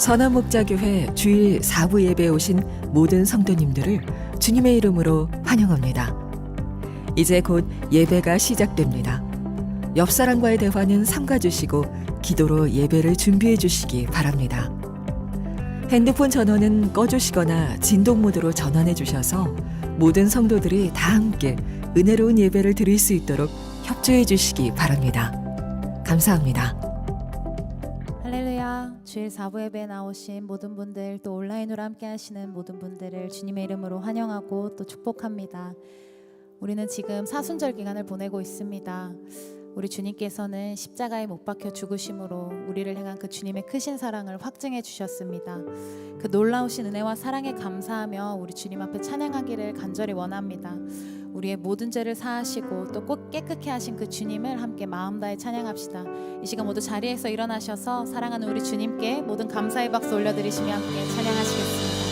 선화목자교회 주일 4부 예배에 오신 모든 성도님들을 주님의 이름으로 환영합니다. 이제 곧 예배가 시작됩니다. 옆 사람과의 대화는 삼가주시고 기도로 예배를 준비해 주시기 바랍니다. 핸드폰 전원은 꺼주시거나 진동 모드로 전환해 주셔서 모든 성도들이 다 함께 은혜로운 예배를 드릴 수 있도록 협조해 주시기 바랍니다. 감사합니다. 할렐루야. 주일 4부 예배에 나오신 모든 분들, 또 온라인으로 함께 하시는 모든 분들을 주님의 이름으로 환영하고 또 축복합니다. 우리는 지금 사순절 기간을 보내고 있습니다. 우리 주님께서는 십자가에 못 박혀 죽으심으로 우리를 향한 그 주님의 크신 사랑을 확증해 주셨습니다. 그 놀라우신 은혜와 사랑에 감사하며 우리 주님 앞에 찬양하기를 간절히 원합니다. 우리의 모든 죄를 사하시고 또 꼭 깨끗게 하신 그 주님을 함께 마음 다해 찬양합시다. 이 시간 모두 자리에서 일어나셔서 사랑하는 우리 주님께 모든 감사의 박수 올려드리시며 함께 찬양하시겠습니다.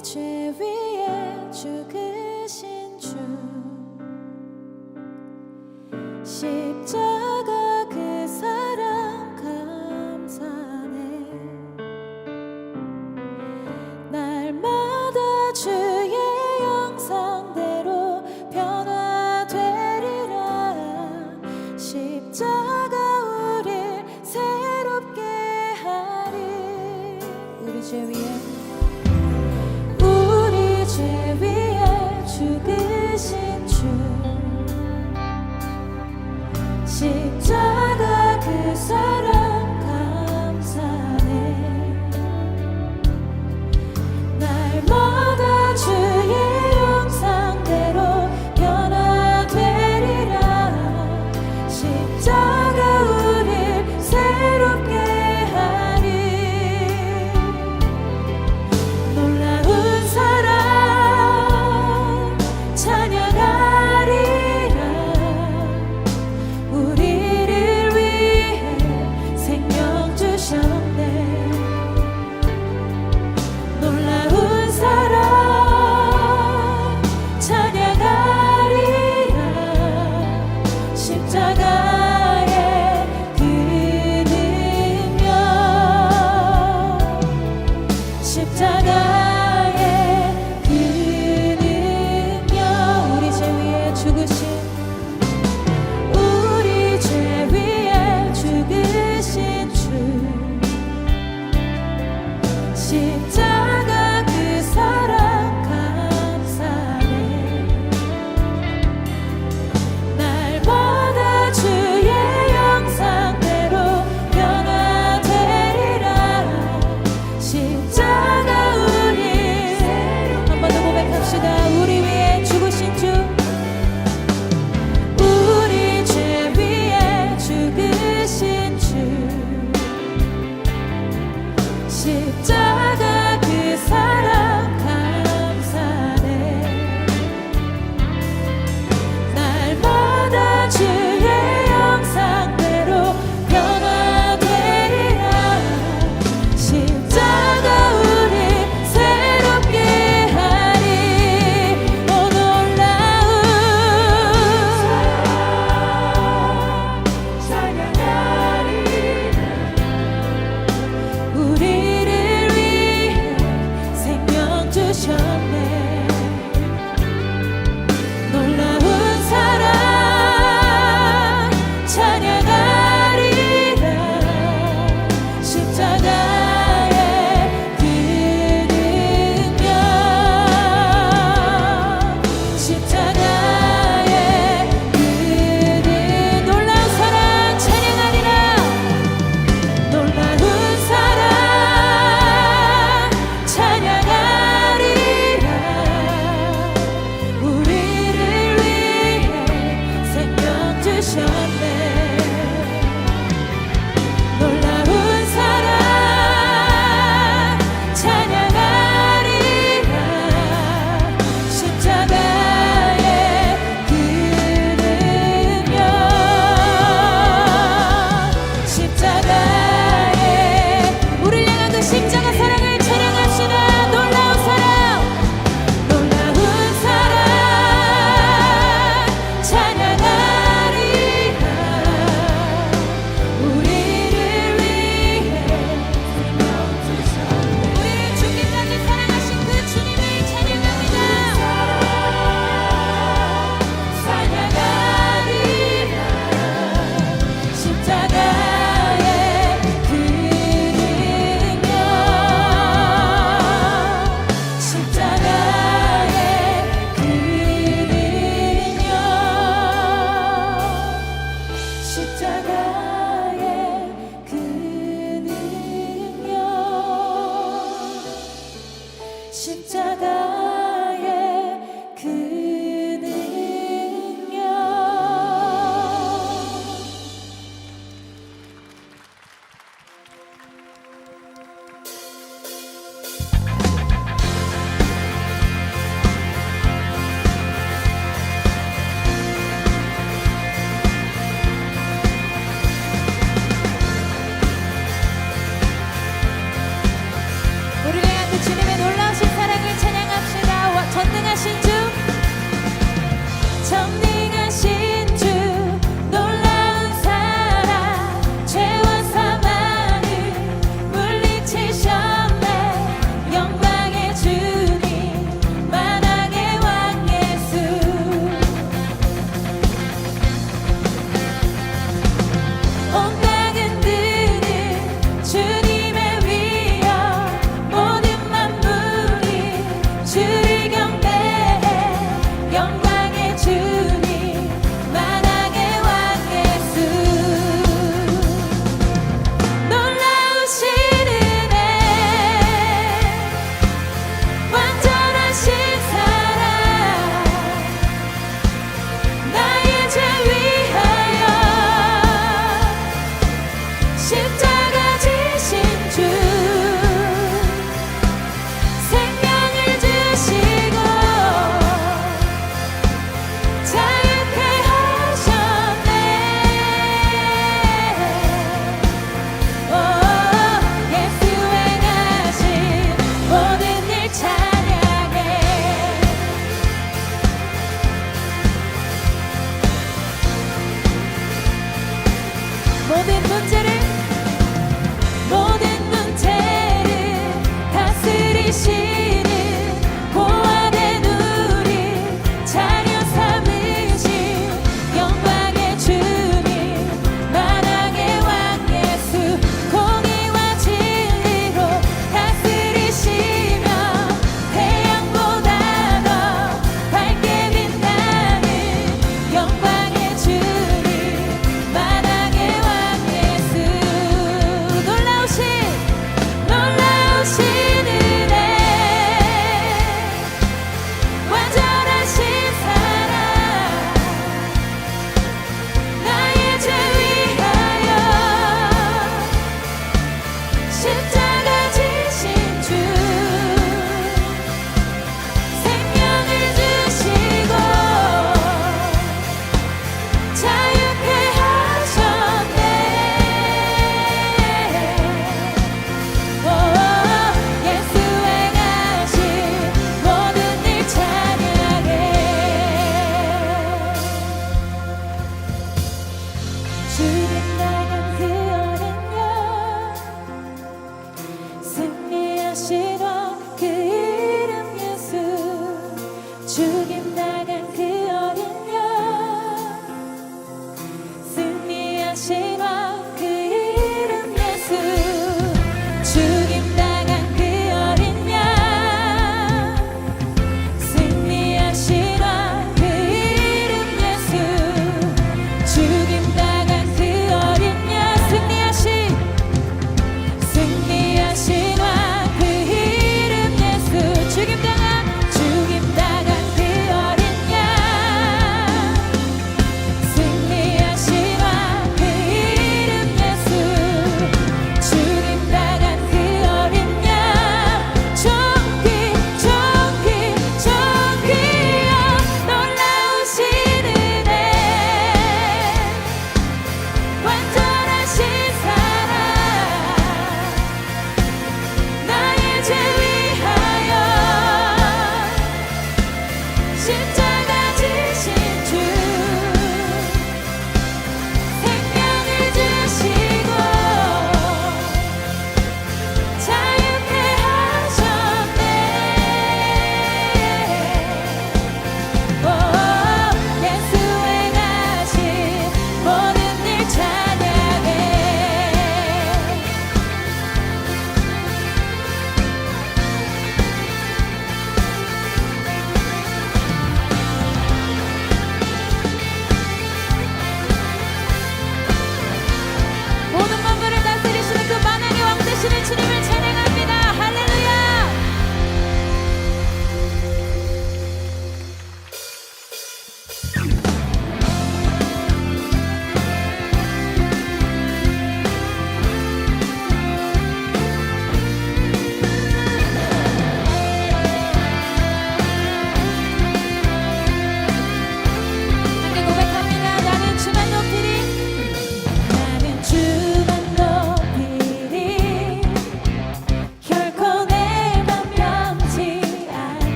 죄 위에 죽으신 주 십자가 그 사랑 십자가의 그 능력. 우리를 향한 그 주님의 놀라우신 사랑을 찬양합시다. 전능하신 주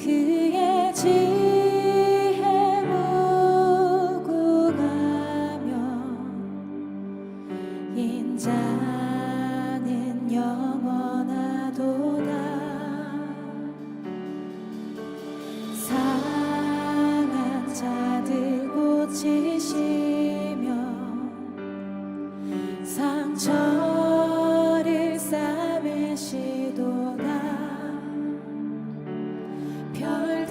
그의 지혜 무궁하며 인자는 영원하도다. 상한 자들 고치시며 상처를 싸매시도다. 별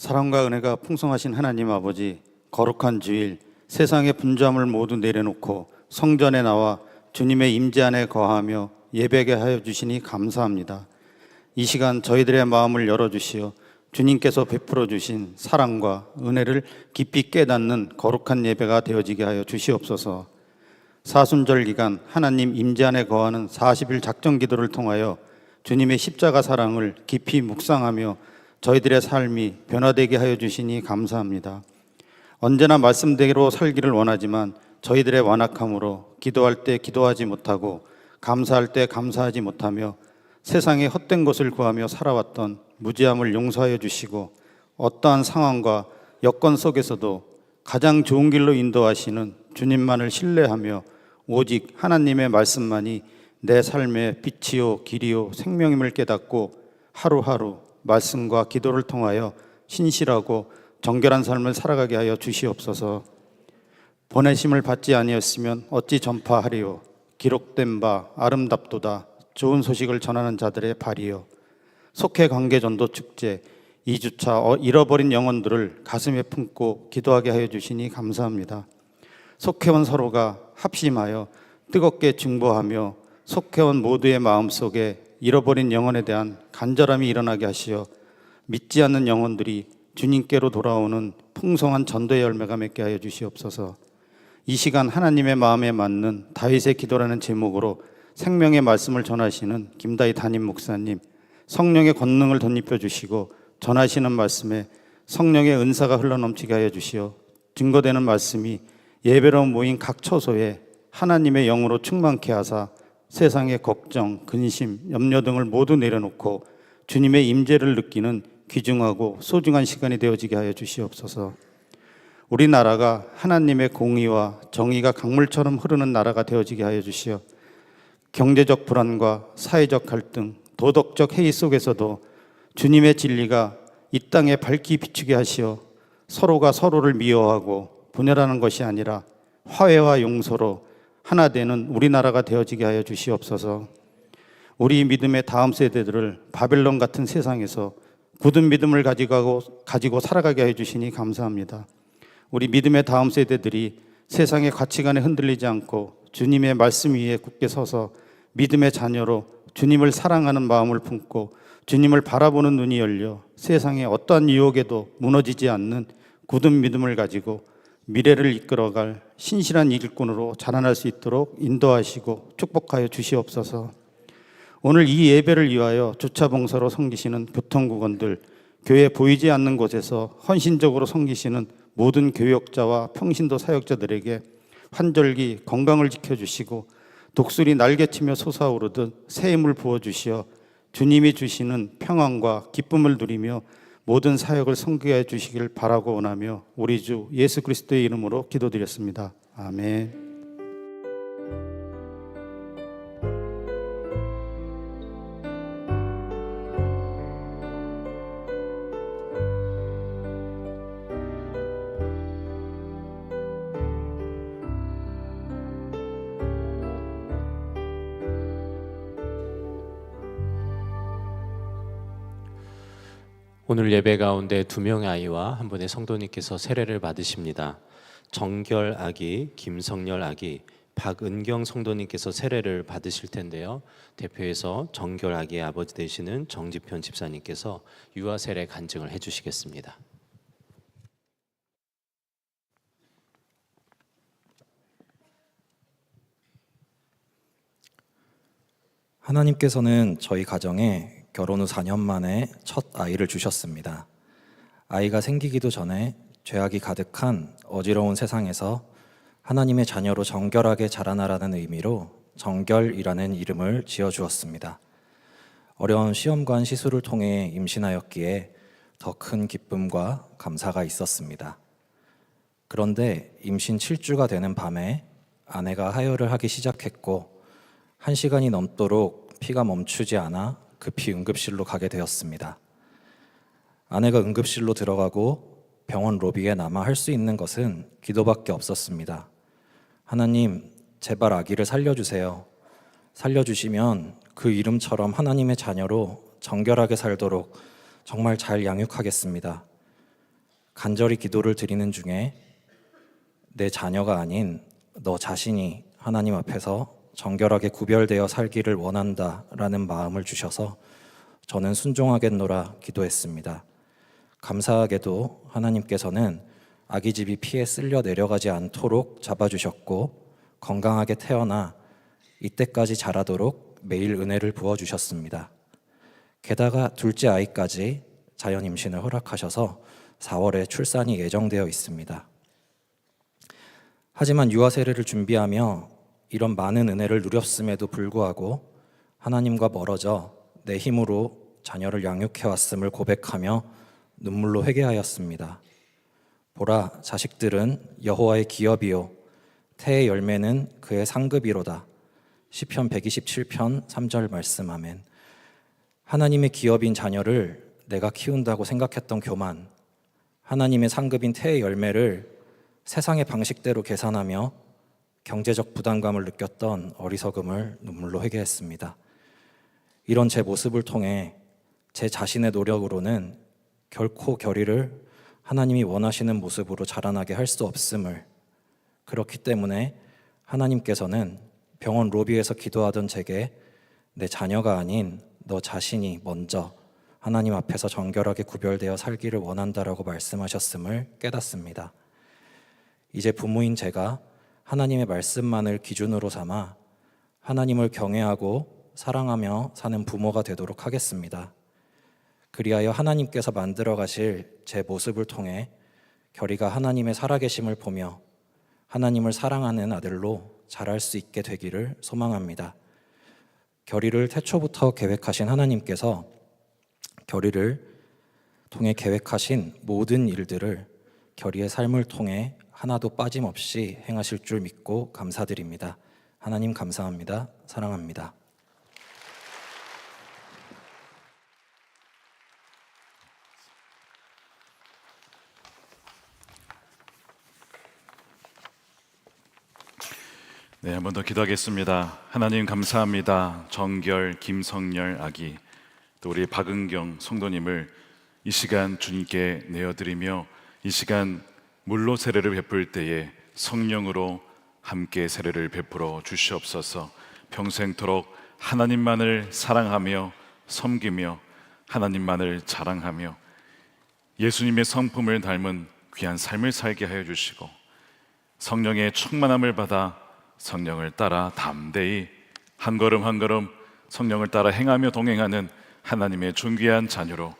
사랑과 은혜가 풍성하신 하나님 아버지, 거룩한 주일, 세상의 분주함을 모두 내려놓고 성전에 나와 주님의 임재 안에 거하며 예배게 하여 주시니 감사합니다. 이 시간 저희들의 마음을 열어주시어 주님께서 베풀어 주신 사랑과 은혜를 깊이 깨닫는 거룩한 예배가 되어지게 하여 주시옵소서. 사순절 기간 하나님 임재 안에 거하는 40일 작정 기도를 통하여 주님의 십자가 사랑을 깊이 묵상하며 저희들의 삶이 변화되게 하여 주시니 감사합니다. 언제나 말씀대로 살기를 원하지만 저희들의 완악함으로 기도할 때 기도하지 못하고 감사할 때 감사하지 못하며 세상의 헛된 것을 구하며 살아왔던 무지함을 용서하여 주시고 어떠한 상황과 여건 속에서도 가장 좋은 길로 인도하시는 주님만을 신뢰하며 오직 하나님의 말씀만이 내 삶의 빛이요 길이요 생명임을 깨닫고 하루하루 말씀과 기도를 통하여 신실하고 정결한 삶을 살아가게 하여 주시옵소서. 보내심을 받지 아니었으면 어찌 전파하리요. 기록된 바 아름답도다. 좋은 소식을 전하는 자들의 발이요. 속회 관계전도 축제 2주차 잃어버린 영혼들을 가슴에 품고 기도하게 하여 주시니 감사합니다. 속회원 서로가 합심하여 뜨겁게 중보하며 속회원 모두의 마음속에 잃어버린 영혼에 대한 간절함이 일어나게 하시어 믿지 않는 영혼들이 주님께로 돌아오는 풍성한 전도의 열매가 맺게 하여 주시옵소서. 이 시간 하나님의 마음에 맞는 다윗의 기도라는 제목으로 생명의 말씀을 전하시는 김다희 담임 목사님, 성령의 권능을 덧입혀 주시고 전하시는 말씀에 성령의 은사가 흘러넘치게 하여 주시어 증거되는 말씀이 예배로 모인 각 처소에 하나님의 영으로 충만케 하사 세상의 걱정, 근심, 염려 등을 모두 내려놓고 주님의 임재를 느끼는 귀중하고 소중한 시간이 되어지게 하여 주시옵소서. 우리나라가 하나님의 공의와 정의가 강물처럼 흐르는 나라가 되어지게 하여 주시어 경제적 불안과 사회적 갈등, 도덕적 해이 속에서도 주님의 진리가 이 땅에 밝히 비추게 하시어 서로가 서로를 미워하고 분열하는 것이 아니라 화해와 용서로 하나 되는 우리나라가 되어지게 하여 주시옵소서. 우리 믿음의 다음 세대들을 바벨론 같은 세상에서 굳은 믿음을 가지고 살아가게 해 주시니 감사합니다. 우리 믿음의 다음 세대들이 세상의 가치관에 흔들리지 않고 주님의 말씀 위에 굳게 서서 믿음의 자녀로 주님을 사랑하는 마음을 품고 주님을 바라보는 눈이 열려 세상의 어떠한 유혹에도 무너지지 않는 굳은 믿음을 가지고 미래를 이끌어갈 신실한 일꾼으로 자라날 수 있도록 인도하시고 축복하여 주시옵소서. 오늘 이 예배를 위하여 주차 봉사로 섬기시는 교통국원들, 교회 보이지 않는 곳에서 헌신적으로 섬기시는 모든 교역자와 평신도 사역자들에게 환절기 건강을 지켜주시고 독수리 날개치며 솟아오르듯 새 힘을 부어주시어 주님이 주시는 평안과 기쁨을 누리며 모든 사역을 섬기게 해 주시길 바라고 원하며 우리 주 예수 그리스도의 이름으로 기도드렸습니다. 아멘. 오늘 예배 가운데 2명의 아이와 한 분의 성도님께서 세례를 받으십니다. 정결 아기, 김성열 아기, 박은경 성도님께서 세례를 받으실 텐데요. 대표해서 정결 아기의 아버지 되시는 정지편 집사님께서 유아 세례 간증을 해주시겠습니다. 하나님께서는 저희 가정에 결혼 후 4년 만에 첫 아이를 주셨습니다. 아이가 생기기도 전에 죄악이 가득한 어지러운 세상에서 하나님의 자녀로 정결하게 자라나라는 의미로 정결이라는 이름을 지어주었습니다. 어려운 시험관 시술을 통해 임신하였기에 더 큰 기쁨과 감사가 있었습니다. 그런데 임신 7주가 되는 밤에 아내가 하혈을 하기 시작했고 1시간이 넘도록 피가 멈추지 않아 급히 응급실로 가게 되었습니다. 아내가 응급실로 들어가고 병원 로비에 남아 할 수 있는 것은 기도밖에 없었습니다. 하나님, 제발 아기를 살려주세요. 살려주시면 그 이름처럼 하나님의 자녀로 정결하게 살도록 정말 잘 양육하겠습니다. 간절히 기도를 드리는 중에 내 자녀가 아닌 너 자신이 하나님 앞에서 정결하게 구별되어 살기를 원한다라는 마음을 주셔서 저는 순종하겠노라 기도했습니다. 감사하게도 하나님께서는 아기집이 피에 쓸려 내려가지 않도록 잡아주셨고 건강하게 태어나 이때까지 자라도록 매일 은혜를 부어주셨습니다. 게다가 둘째 아이까지 자연 임신을 허락하셔서 4월에 출산이 예정되어 있습니다. 하지만 유아 세례를 준비하며 이런 많은 은혜를 누렸음에도 불구하고 하나님과 멀어져 내 힘으로 자녀를 양육해왔음을 고백하며 눈물로 회개하였습니다. 보라, 자식들은 여호와의 기업이요 태의 열매는 그의 상급이로다. 시편 127편 3절 말씀. 아멘. 하나님의 기업인 자녀를 내가 키운다고 생각했던 교만, 하나님의 상급인 태의 열매를 세상의 방식대로 계산하며 경제적 부담감을 느꼈던 어리석음을 눈물로 회개했습니다. 이런 제 모습을 통해 제 자신의 노력으로는 결코 결의를 하나님이 원하시는 모습으로 자라나게 할 수 없음을, 그렇기 때문에 하나님께서는 병원 로비에서 기도하던 제게 내 자녀가 아닌 너 자신이 먼저 하나님 앞에서 정결하게 구별되어 살기를 원한다라고 말씀하셨음을 깨닫습니다. 이제 부모인 제가 하나님의 말씀만을 기준으로 삼아 하나님을 경외하고 사랑하며 사는 부모가 되도록 하겠습니다. 그리하여 하나님께서 만들어 가실 제 모습을 통해 결의가 하나님의 살아계심을 보며 하나님을 사랑하는 아들로 자랄 수 있게 되기를 소망합니다. 결의를 태초부터 계획하신 하나님께서 결의를 통해 계획하신 모든 일들을 결의의 삶을 통해 하나도 빠짐없이 행하실 줄 믿고 감사드립니다. 하나님 감사합니다. 사랑합니다. 네, 한 번 더 기도하겠습니다. 하나님 감사합니다. 정결 김성열 아기, 또 우리 박은경 성도님을 이 시간 주님께 내어드리며 이 시간 물로 세례를 베풀 때에 성령으로 함께 세례를 베풀어 주시옵소서. 평생토록 하나님만을 사랑하며 섬기며 하나님만을 자랑하며 예수님의 성품을 닮은 귀한 삶을 살게 하여 주시고 성령의 충만함을 받아 성령을 따라 담대히 한 걸음 한 걸음 성령을 따라 행하며 동행하는 하나님의 존귀한 자녀로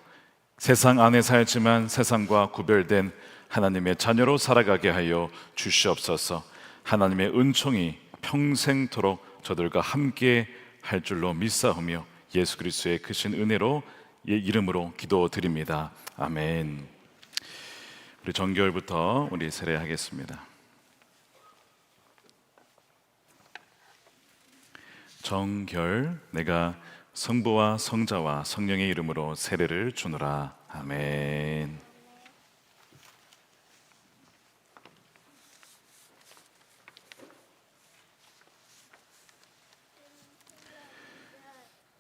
세상 안에 살지만 세상과 구별된 하나님의 자녀로 살아가게 하여 주시옵소서. 하나님의 은총이 평생토록 저들과 함께 할 줄로 믿사오며 예수 그리스도의 크신 은혜로 이름으로 기도드립니다. 아멘. 우리 정결부터 우리 세례하겠습니다. 정결, 내가 성부와 성자와 성령의 이름으로 세례를 주노라. 아멘.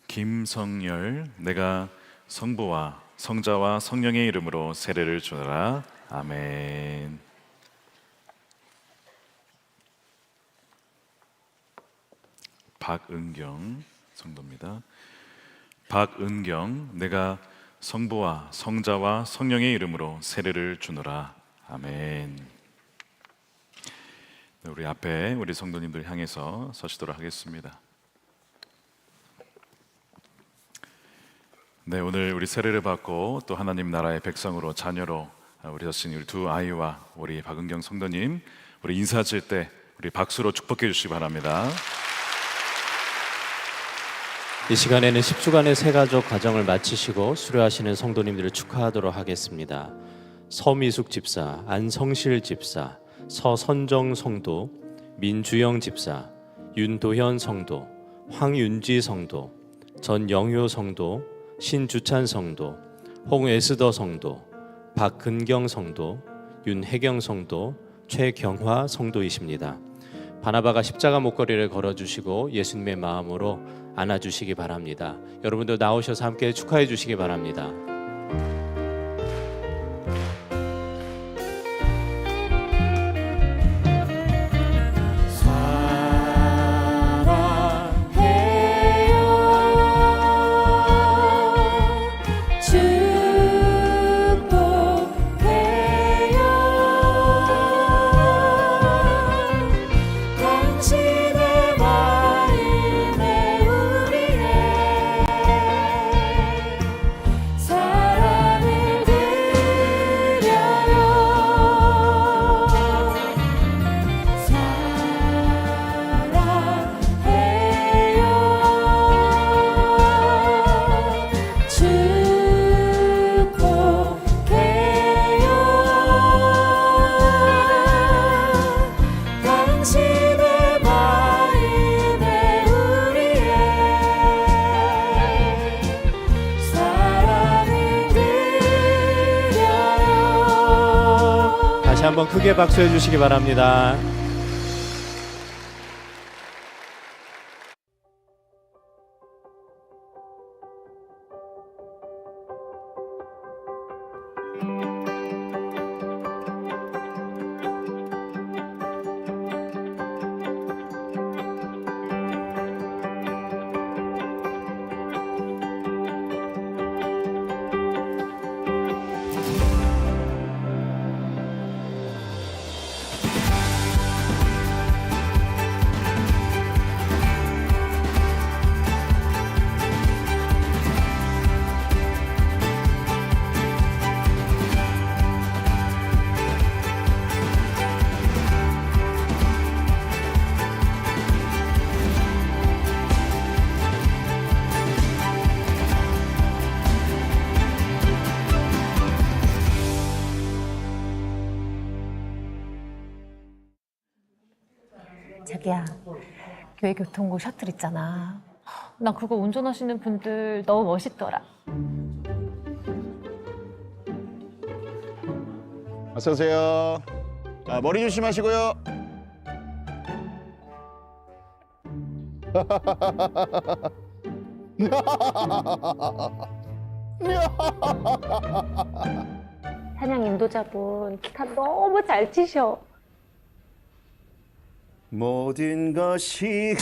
김성열, 내가 성부와 성자와 성령의 이름으로 세례를 주노라. 아멘. 박은경 성도입니다. 박은경, 내가 성부와 성자와 성령의 이름으로 세례를 주노라. 아멘. 우리 앞에 우리 성도님들 향해서 서시도록 하겠습니다. 네, 오늘 우리 세례를 받고 또 하나님 나라의 백성으로 자녀로 우리 서신 우리 두 아이와 우리 박은경 성도님, 우리 인사하실 때 우리 박수로 축복해 주시기 바랍니다. 이 시간에는 10주간의 새가족 과정을 마치시고 수료하시는 성도님들을 축하하도록 하겠습니다. 서미숙 집사, 안성실 집사, 서선정 성도, 민주영 집사, 윤도현 성도, 황윤지 성도, 전영효 성도, 신주찬 성도, 홍에스더 성도, 박근경 성도, 윤혜경 성도, 최경화 성도이십니다. 바나바가 십자가 목걸이를 걸어주시고 예수님의 마음으로 안아주시기 바랍니다. 여러분도 나오셔서 함께 축하해 주시기 바랍니다. 다시 한번 크게 박수해 주시기 바랍니다. 자기야, 교회 교통국 셔틀 있잖아. 나 그거 운전하시는 분들 너무 멋있더라. 어서 오세요. 자, 머리 조심하시고요. 찬양 인도자분 기타 너무 잘 치셔. 모든 것이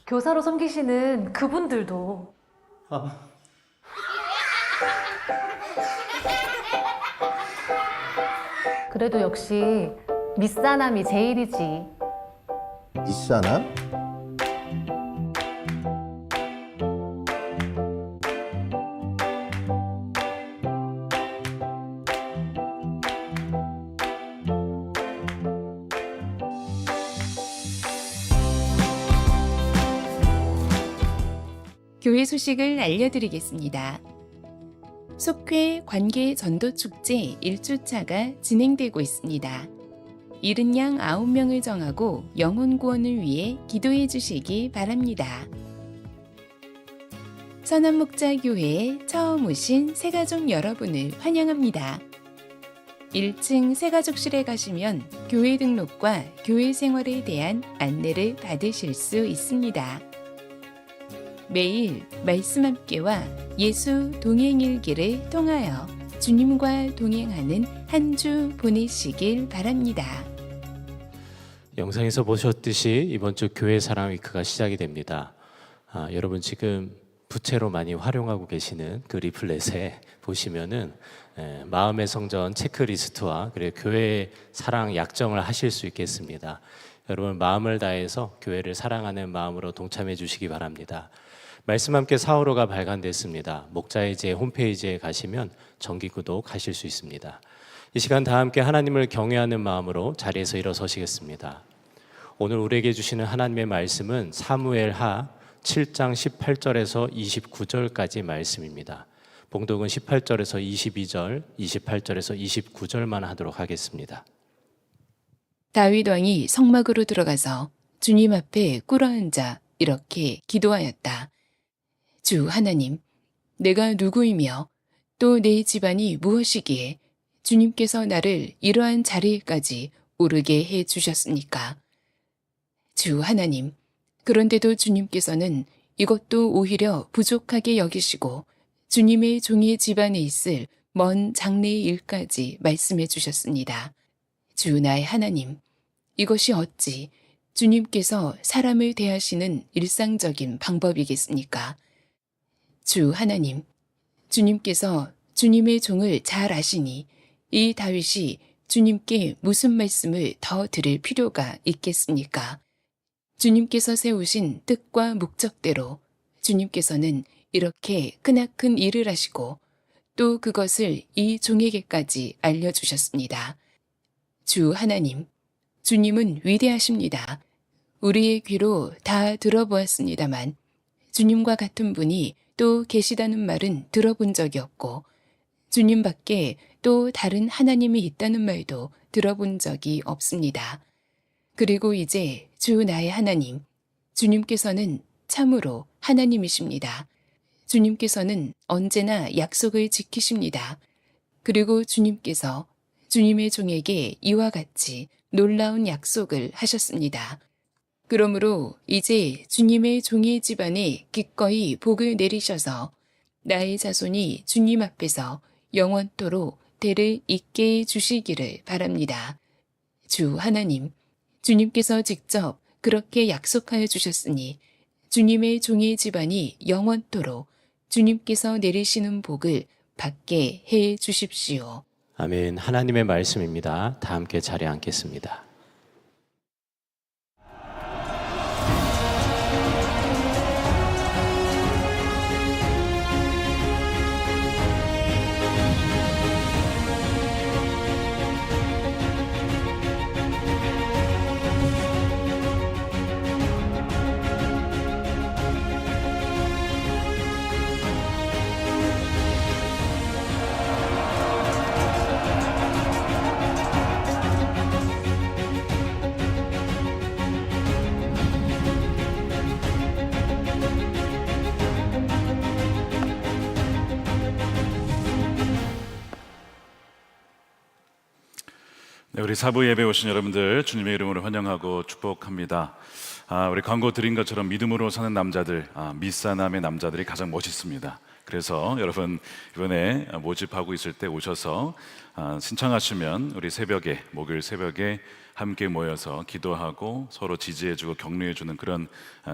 교사로 섬기시는 그분들도. 그래도 역시 밑사람이 제일이지. 있사나? 교회 소식을 알려드리겠습니다. 속회 관계 전도 축제 1주차가 진행되고 있습니다. 이른 양 9명을 정하고 영혼 구원을 위해 기도해 주시기 바랍니다. 선한목자교회에 처음 오신 새가족 여러분을 환영합니다. 1층 새가족실에 가시면 교회 등록과 교회 생활에 대한 안내를 받으실 수 있습니다. 매일 말씀 함께와 예수 동행일기를 통하여 주님과 동행하는 한 주 보내시길 바랍니다. 영상에서 보셨듯이 이번 주 교회 사랑 위크가 시작이 됩니다. 여러분 지금 부채로 많이 활용하고 계시는 그 리플렛에 보시면은 마음의 성전 체크리스트와 그리고 교회 사랑 약정을 하실 수 있겠습니다. 여러분 마음을 다해서 교회를 사랑하는 마음으로 동참해 주시기 바랍니다. 말씀 함께 사호로가 발간됐습니다. 목자의제 홈페이지에 가시면 정기 구독하실 수 있습니다. 이 시간 다 함께 하나님을 경외하는 마음으로 자리에서 일어서시겠습니다. 오늘 우리에게 주시는 하나님의 말씀은 사무엘하 7장 18절에서 29절까지 말씀입니다. 봉독은 18절에서 22절, 28절에서 29절만 하도록 하겠습니다. 다윗 왕이 성막으로 들어가서 주님 앞에 꿇어앉아 이렇게 기도하였다. 주 하나님, 내가 누구이며 또 내 집안이 무엇이기에 주님께서 나를 이러한 자리에까지 오르게 해 주셨습니까? 주 하나님, 그런데도 주님께서는 이것도 오히려 부족하게 여기시고 주님의 종의 집안에 있을 먼 장래의 일까지 말씀해 주셨습니다. 주 나의 하나님, 이것이 어찌 주님께서 사람을 대하시는 일상적인 방법이겠습니까? 주 하나님, 주님께서 주님의 종을 잘 아시니 이 다윗이 주님께 무슨 말씀을 더 들을 필요가 있겠습니까? 주님께서 세우신 뜻과 목적대로 주님께서는 이렇게 크나큰 일을 하시고 또 그것을 이 종에게까지 알려주셨습니다. 주 하나님, 주님은 위대하십니다. 우리의 귀로 다 들어보았습니다만 주님과 같은 분이 또 계시다는 말은 들어본 적이 없고 주님 밖에 또 다른 하나님이 있다는 말도 들어본 적이 없습니다. 그리고 이제 주 나의 하나님, 주님께서는 참으로 하나님이십니다. 주님께서는 언제나 약속을 지키십니다. 그리고 주님께서 주님의 종에게 이와 같이 놀라운 약속을 하셨습니다. 그러므로 이제 주님의 종의 집안에 기꺼이 복을 내리셔서 나의 자손이 주님 앞에서 영원토록 대를 잇게 해 주시기를 바랍니다. 주 하나님, 주님께서 직접 그렇게 약속하여 주셨으니 주님의 종의 집안이 영원토록 주님께서 내리시는 복을 받게 해 주십시오. 아멘. 하나님의 말씀입니다. 다 함께 자리에 앉겠습니다. 네, 우리 사부 예배 오신 여러분들 주님의 이름으로 환영하고 축복합니다. 우리 광고 드린 것처럼 믿음으로 사는 남자들, 미사남의 남자들이 가장 멋있습니다. 그래서 여러분 이번에 모집하고 있을 때 오셔서 신청하시면 우리 새벽에, 목요일 새벽에 함께 모여서 기도하고 서로 지지해주고 격려해주는 그런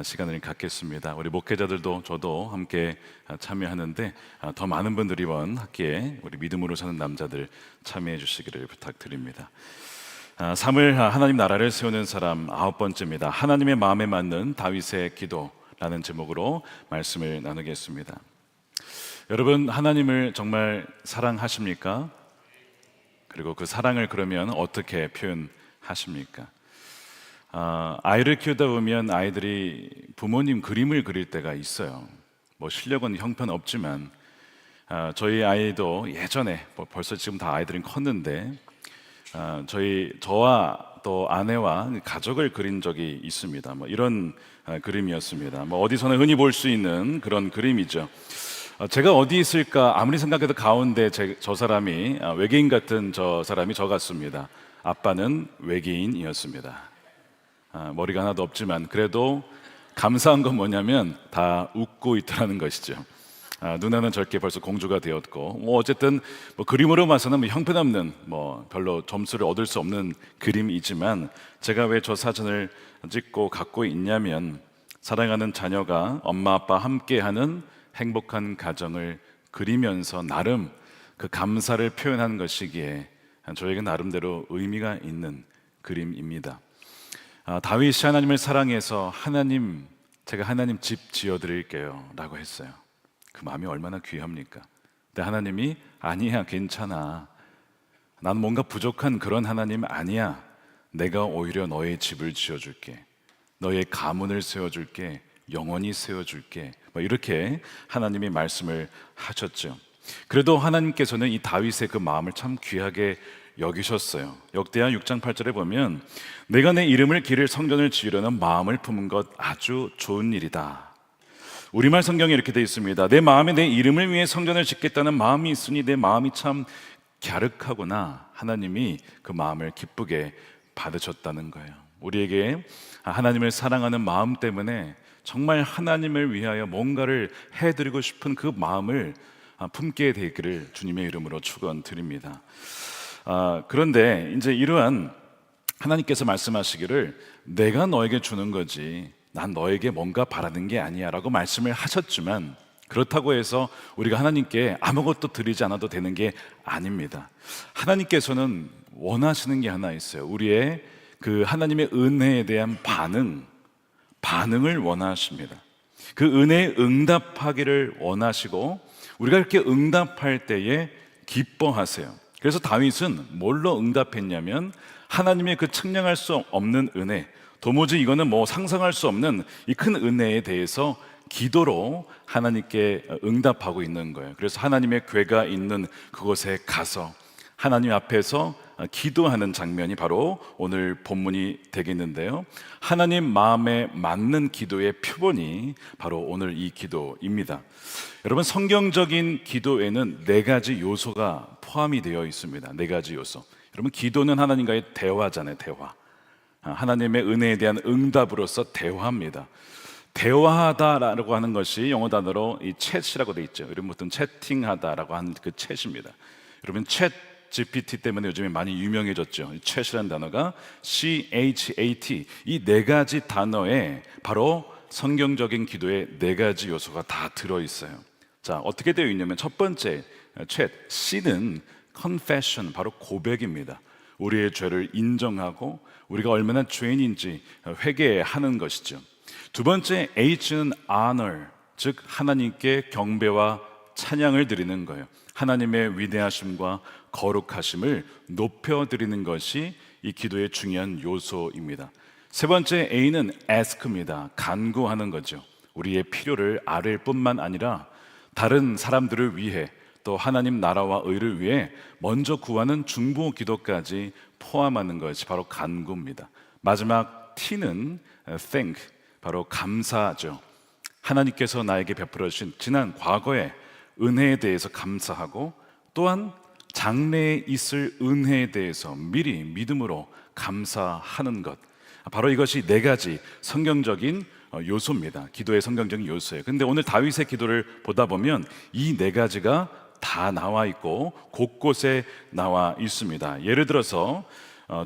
시간을 갖겠습니다. 우리 목회자들도 저도 함께 참여하는데 더 많은 분들이 이번 학기에 우리 믿음으로 사는 남자들 참여해 주시기를 부탁드립니다. 3월 하나님 나라를 세우는 사람 9번째입니다. 하나님의 마음에 맞는 다윗의 기도라는 제목으로 말씀을 나누겠습니다. 여러분, 하나님을 정말 사랑하십니까? 그리고 그 사랑을 그러면 어떻게 표현하십니까? 아이를 키우다 보면 아이들이 부모님 그림을 그릴 때가 있어요. 뭐 실력은 형편없지만 저희 아이도 예전에 벌써 지금 다 아이들은 컸는데 저와 또 아내와 가족을 그린 적이 있습니다. 뭐 이런 그림이었습니다. 뭐 어디서나 흔히 볼 수 있는 그런 그림이죠. 제가 어디 있을까 아무리 생각해도 가운데 저 사람이 외계인 같은 저 사람이 저 같습니다. 아빠는 외계인이었습니다. 머리가 하나도 없지만 그래도 감사한 건 뭐냐면 다 웃고 있다는 것이죠. 누나는 저렇게 벌써 공주가 되었고 뭐 어쨌든 뭐 그림으로 봐서는 뭐 형편없는 뭐 별로 점수를 얻을 수 없는 그림이지만 제가 왜 저 사진을 찍고 갖고 있냐면 사랑하는 자녀가 엄마 아빠 함께하는 행복한 가정을 그리면서 나름 그 감사를 표현한 것이기에 저에게 나름대로 의미가 있는 그림입니다. 다윗이 하나님을 사랑해서 하나님, 제가 하나님 집 지어드릴게요 라고 했어요. 그 마음이 얼마나 귀합니까? 근데 하나님이 아니야, 괜찮아, 난 뭔가 부족한 그런 하나님 아니야, 내가 오히려 너의 집을 지어줄게, 너의 가문을 세워줄게, 영원히 세워줄게, 뭐 이렇게 하나님이 말씀을 하셨죠. 그래도 하나님께서는 이 다윗의 그 마음을 참 귀하게 여기셨어요. 역대하 6장 8절에 보면 내가 내 이름을 기를 성전을 지으려는 마음을 품은 것 아주 좋은 일이다. 우리말 성경에 이렇게 되어 있습니다. 내 마음에 내 이름을 위해 성전을 짓겠다는 마음이 있으니 내 마음이 참 갸륵하구나. 하나님이 그 마음을 기쁘게 받으셨다는 거예요. 우리에게 하나님을 사랑하는 마음 때문에 정말 하나님을 위하여 뭔가를 해드리고 싶은 그 마음을 품게 되기를 주님의 이름으로 축원드립니다. 그런데 이제 이러한 하나님께서 말씀하시기를 내가 너에게 주는 거지 난 너에게 뭔가 바라는 게 아니야 라고 말씀을 하셨지만 그렇다고 해서 우리가 하나님께 아무것도 드리지 않아도 되는 게 아닙니다. 하나님께서는 원하시는 게 하나 있어요. 우리의 그 하나님의 은혜에 대한 반응을 원하십니다. 그 은혜에 응답하기를 원하시고 우리가 이렇게 응답할 때에 기뻐하세요. 그래서 다윗은 뭘로 응답했냐면 하나님의 그 측량할 수 없는 은혜, 도무지 이거는 뭐 상상할 수 없는 이 큰 은혜에 대해서 기도로 하나님께 응답하고 있는 거예요. 그래서 하나님의 궤가 있는 그곳에 가서 하나님 앞에서 기도하는 장면이 바로 오늘 본문이 되겠는데요. 하나님 마음에 맞는 기도의 표본이 바로 오늘 이 기도입니다. 여러분, 성경적인 기도에는 4가지 요소가 포함이 되어 있습니다. 4가지 요소. 여러분, 기도는 하나님과의 대화잖아요. 대화. 하나님의 은혜에 대한 응답으로서 대화합니다. 대화하다라고 하는 것이 영어 단어로 이 chat이라고 돼 있죠. 여러분 보통 채팅하다라고 하는 그 chat입니다. 여러분 챗 GPT 때문에 요즘에 많이 유명해졌죠. 이 chat이라는 단어가 CHAT, 이 네 가지 단어에 바로 성경적인 기도의 네 가지 요소가 다 들어있어요. 자, 어떻게 되어 있냐면 첫 번째 chat C는 confession, 바로 고백입니다. 우리의 죄를 인정하고 우리가 얼마나 죄인인지 회개하는 것이죠. 두 번째 H는 honor, 즉 하나님께 경배와 찬양을 드리는 거예요. 하나님의 위대하심과 거룩하심을 높여드리는 것이 이 기도의 중요한 요소입니다. 세 번째 A는 ask입니다. 간구하는 거죠. 우리의 필요를 아뢰일 뿐만 아니라 다른 사람들을 위해, 또 하나님 나라와 의를 위해 먼저 구하는 중보 기도까지 포함하는 것이 바로 간구입니다. 마지막 T는 thank, 바로 감사하죠. 하나님께서 나에게 베풀어 주신 지난 과거의 은혜에 대해서 감사하고, 또한 장래에 있을 은혜에 대해서 미리 믿음으로 감사하는 것, 바로 이것이 네 가지 성경적인 요소입니다. 기도의 성경적인 요소예요. 근데 오늘 다윗의 기도를 보다 보면 이 네 가지가 다 나와 있고 곳곳에 나와 있습니다. 예를 들어서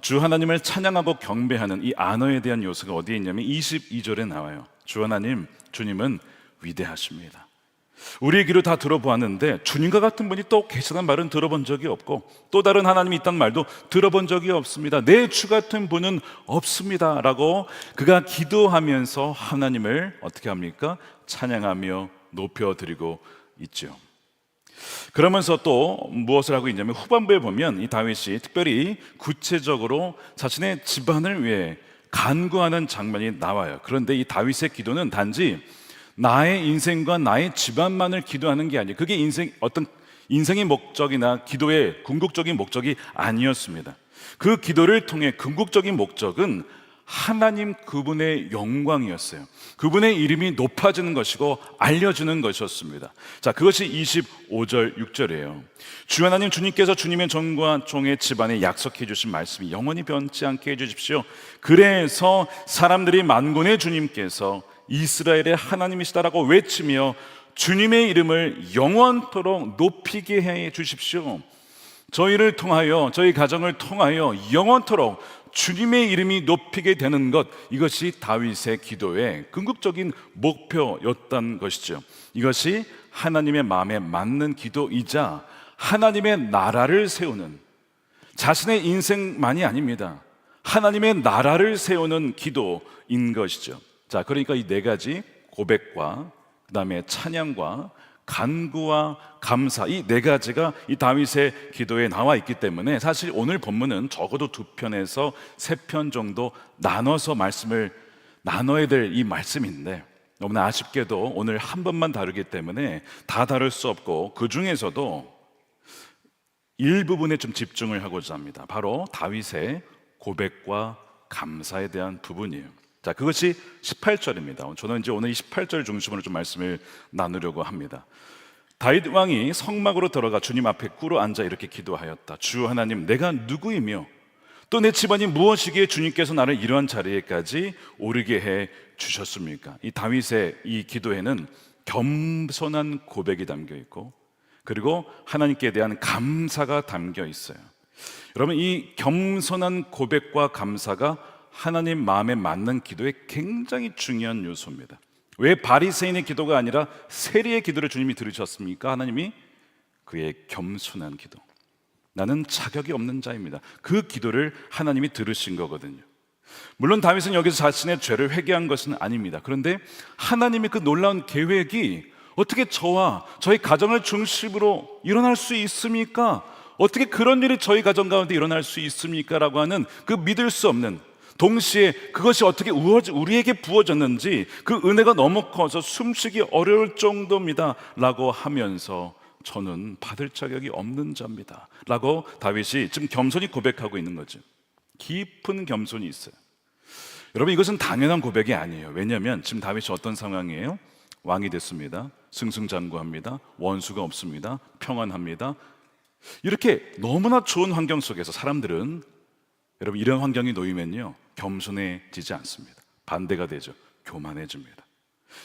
주 하나님을 찬양하고 경배하는 이 언어에 대한 요소가 어디에 있냐면 22절에 나와요. 주 하나님, 주님은 위대하십니다. 우리의 귀로 다 들어보았는데 주님과 같은 분이 또 계시다는 말은 들어본 적이 없고, 또 다른 하나님이 있다는 말도 들어본 적이 없습니다. 내 주 같은 분은 없습니다 라고 그가 기도하면서 하나님을 어떻게 합니까? 찬양하며 높여드리고 있죠. 그러면서 또 무엇을 하고 있냐면 후반부에 보면 이 다윗이 특별히 구체적으로 자신의 집안을 위해 간구하는 장면이 나와요. 그런데 이 다윗의 기도는 단지 나의 인생과 나의 집안만을 기도하는 게 아니에요. 그게 어떤 인생의 목적이나 기도의 궁극적인 목적이 아니었습니다. 그 기도를 통해 궁극적인 목적은 하나님 그분의 영광이었어요. 그분의 이름이 높아지는 것이고 알려지는 것이었습니다. 자, 그것이 25절 6절이에요. 주 하나님, 주님께서 주님의 종과 종의 집안에 약속해 주신 말씀이 영원히 변치 않게 해 주십시오. 그래서 사람들이 만군의 주님께서 이스라엘의 하나님이시다라고 외치며 주님의 이름을 영원토록 높이게 해 주십시오. 저희를 통하여, 저희 가정을 통하여 영원토록 주님의 이름이 높이게 되는 것, 이것이 다윗의 기도의 궁극적인 목표였던 것이죠. 이것이 하나님의 마음에 맞는 기도이자 하나님의 나라를 세우는, 자신의 인생만이 아닙니다. 하나님의 나라를 세우는 기도인 것이죠. 자, 그러니까 이 네 가지 고백과 그 다음에 찬양과 간구와 감사, 이 네 가지가 이 다윗의 기도에 나와 있기 때문에 사실 오늘 본문은 적어도 2편에서 3편 정도 나눠서 말씀을 나눠야 될 이 말씀인데, 너무나 아쉽게도 오늘 한 번만 다루기 때문에 다 다룰 수 없고 그 중에서도 일부분에 좀 집중을 하고자 합니다. 바로 다윗의 고백과 감사에 대한 부분이에요. 자, 그것이 18절입니다. 저는 이제 오늘 이 18절 중심으로 좀 말씀을 나누려고 합니다. 다윗 왕이 성막으로 들어가 주님 앞에 꿇어 앉아 이렇게 기도하였다. 주 하나님, 내가 누구이며 또 내 집안이 무엇이기에 주님께서 나를 이러한 자리에까지 오르게 해 주셨습니까? 이 다윗의 이 기도에는 겸손한 고백이 담겨 있고, 그리고 하나님께 대한 감사가 담겨 있어요. 여러분, 이 겸손한 고백과 감사가 하나님 마음에 맞는 기도의 굉장히 중요한 요소입니다. 왜 바리새인의 기도가 아니라 세리의 기도를 주님이 들으셨습니까? 하나님이 그의 겸손한 기도, 나는 자격이 없는 자입니다, 그 기도를 하나님이 들으신 거거든요. 물론 다윗은 여기서 자신의 죄를 회개한 것은 아닙니다. 그런데 하나님의 그 놀라운 계획이 어떻게 저와 저희 가정을 중심으로 일어날 수 있습니까? 어떻게 그런 일이 저희 가정 가운데 일어날 수 있습니까? 라고 하는 그 믿을 수 없는, 동시에 그것이 어떻게 우리에게 부어졌는지 그 은혜가 너무 커서 숨쉬기 어려울 정도입니다 라고 하면서 저는 받을 자격이 없는 자입니다 라고 다윗이 지금 겸손히 고백하고 있는 거죠. 깊은 겸손이 있어요. 여러분, 이것은 당연한 고백이 아니에요. 왜냐하면 지금 다윗이 어떤 상황이에요? 왕이 됐습니다. 승승장구합니다. 원수가 없습니다. 평안합니다. 이렇게 너무나 좋은 환경 속에서 사람들은, 여러분, 이런 환경이 놓이면요, 겸손해지지 않습니다. 반대가 되죠. 교만해집니다.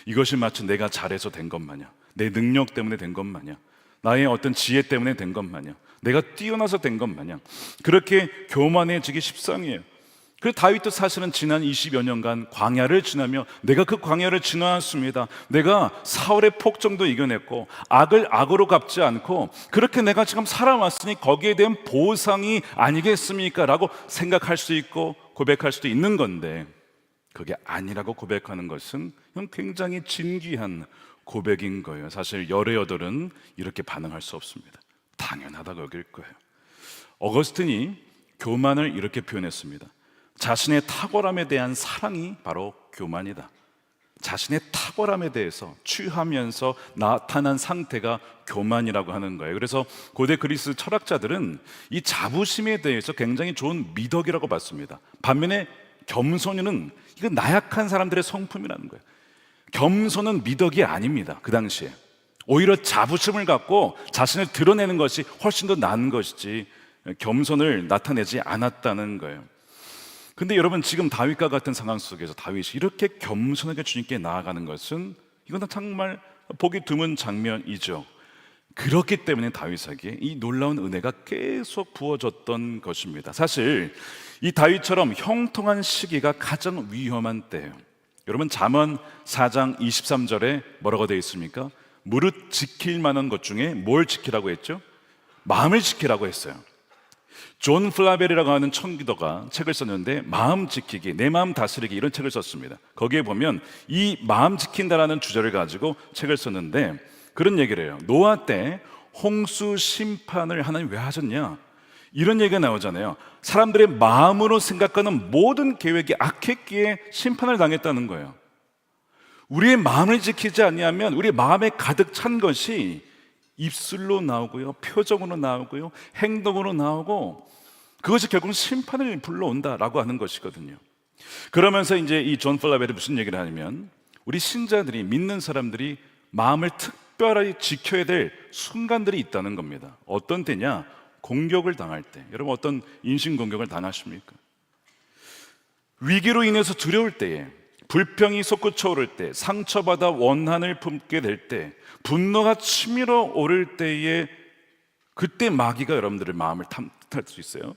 이것이 마치 내가 잘해서 된 것 마냥, 내 능력 때문에 된 것 마냥, 나의 어떤 지혜 때문에 된 것 마냥, 내가 뛰어나서 된 것 마냥 그렇게 교만해지기 십상이에요. 그래서 다윗도 사실은 지난 20여 년간 광야를 지나며 내가 그 광야를 지나왔습니다. 내가 사울의 폭정도 이겨냈고 악을 악으로 갚지 않고 그렇게 내가 지금 살아왔으니 거기에 대한 보상이 아니겠습니까? 라고 생각할 수 있고 고백할 수도 있는 건데, 그게 아니라고 고백하는 것은 굉장히 진귀한 고백인 거예요. 사실 열의 여덟은 이렇게 반응할 수 없습니다. 당연하다고 여길 거예요. 어거스틴이 교만을 이렇게 표현했습니다. 자신의 탁월함에 대한 사랑이 바로 교만이다. 자신의 탁월함에 대해서 취하면서 나타난 상태가 교만이라고 하는 거예요. 그래서 고대 그리스 철학자들은 이 자부심에 대해서 굉장히 좋은 미덕이라고 봤습니다. 반면에 겸손은 이건 나약한 사람들의 성품이라는 거예요. 겸손은 미덕이 아닙니다. 그 당시에 오히려 자부심을 갖고 자신을 드러내는 것이 훨씬 더 나은 것이지 겸손을 나타내지 않았다는 거예요. 근데 여러분, 지금 다윗과 같은 상황 속에서 다윗이 이렇게 겸손하게 주님께 나아가는 것은 이건 정말 보기 드문 장면이죠. 그렇기 때문에 다윗에게 이 놀라운 은혜가 계속 부어졌던 것입니다. 사실 이 다윗처럼 형통한 시기가 가장 위험한 때예요. 여러분, 잠언 4장 23절에 뭐라고 되어 있습니까? 무릇 지킬 만한 것 중에 뭘 지키라고 했죠? 마음을 지키라고 했어요. 존 플라벨이라고 하는 청기도가 책을 썼는데 마음 지키기, 내 마음 다스리기, 이런 책을 썼습니다. 거기에 보면 이 마음 지킨다라는 주제를 가지고 책을 썼는데 그런 얘기를 해요. 노아 때 홍수 심판을 하나님 왜 하셨냐? 이런 얘기가 나오잖아요. 사람들의 마음으로 생각하는 모든 계획이 악했기에 심판을 당했다는 거예요. 우리의 마음을 지키지 않으면 우리의 마음에 가득 찬 것이 입술로 나오고요, 표정으로 나오고요, 행동으로 나오고, 그것이 결국은 심판을 불러온다라고 하는 것이거든요. 그러면서 이제 이 존 플라벨이 무슨 얘기를 하냐면, 우리 신자들이, 믿는 사람들이 마음을 특별히 지켜야 될 순간들이 있다는 겁니다. 어떤 때냐? 공격을 당할 때. 여러분, 어떤 인신 공격을 당하십니까? 위기로 인해서 두려울 때에, 불평이 솟구쳐 오를 때, 상처받아 원한을 품게 될 때, 분노가 치밀어 오를 때에, 그때 마귀가 여러분들의 마음을 탐할 수 있어요.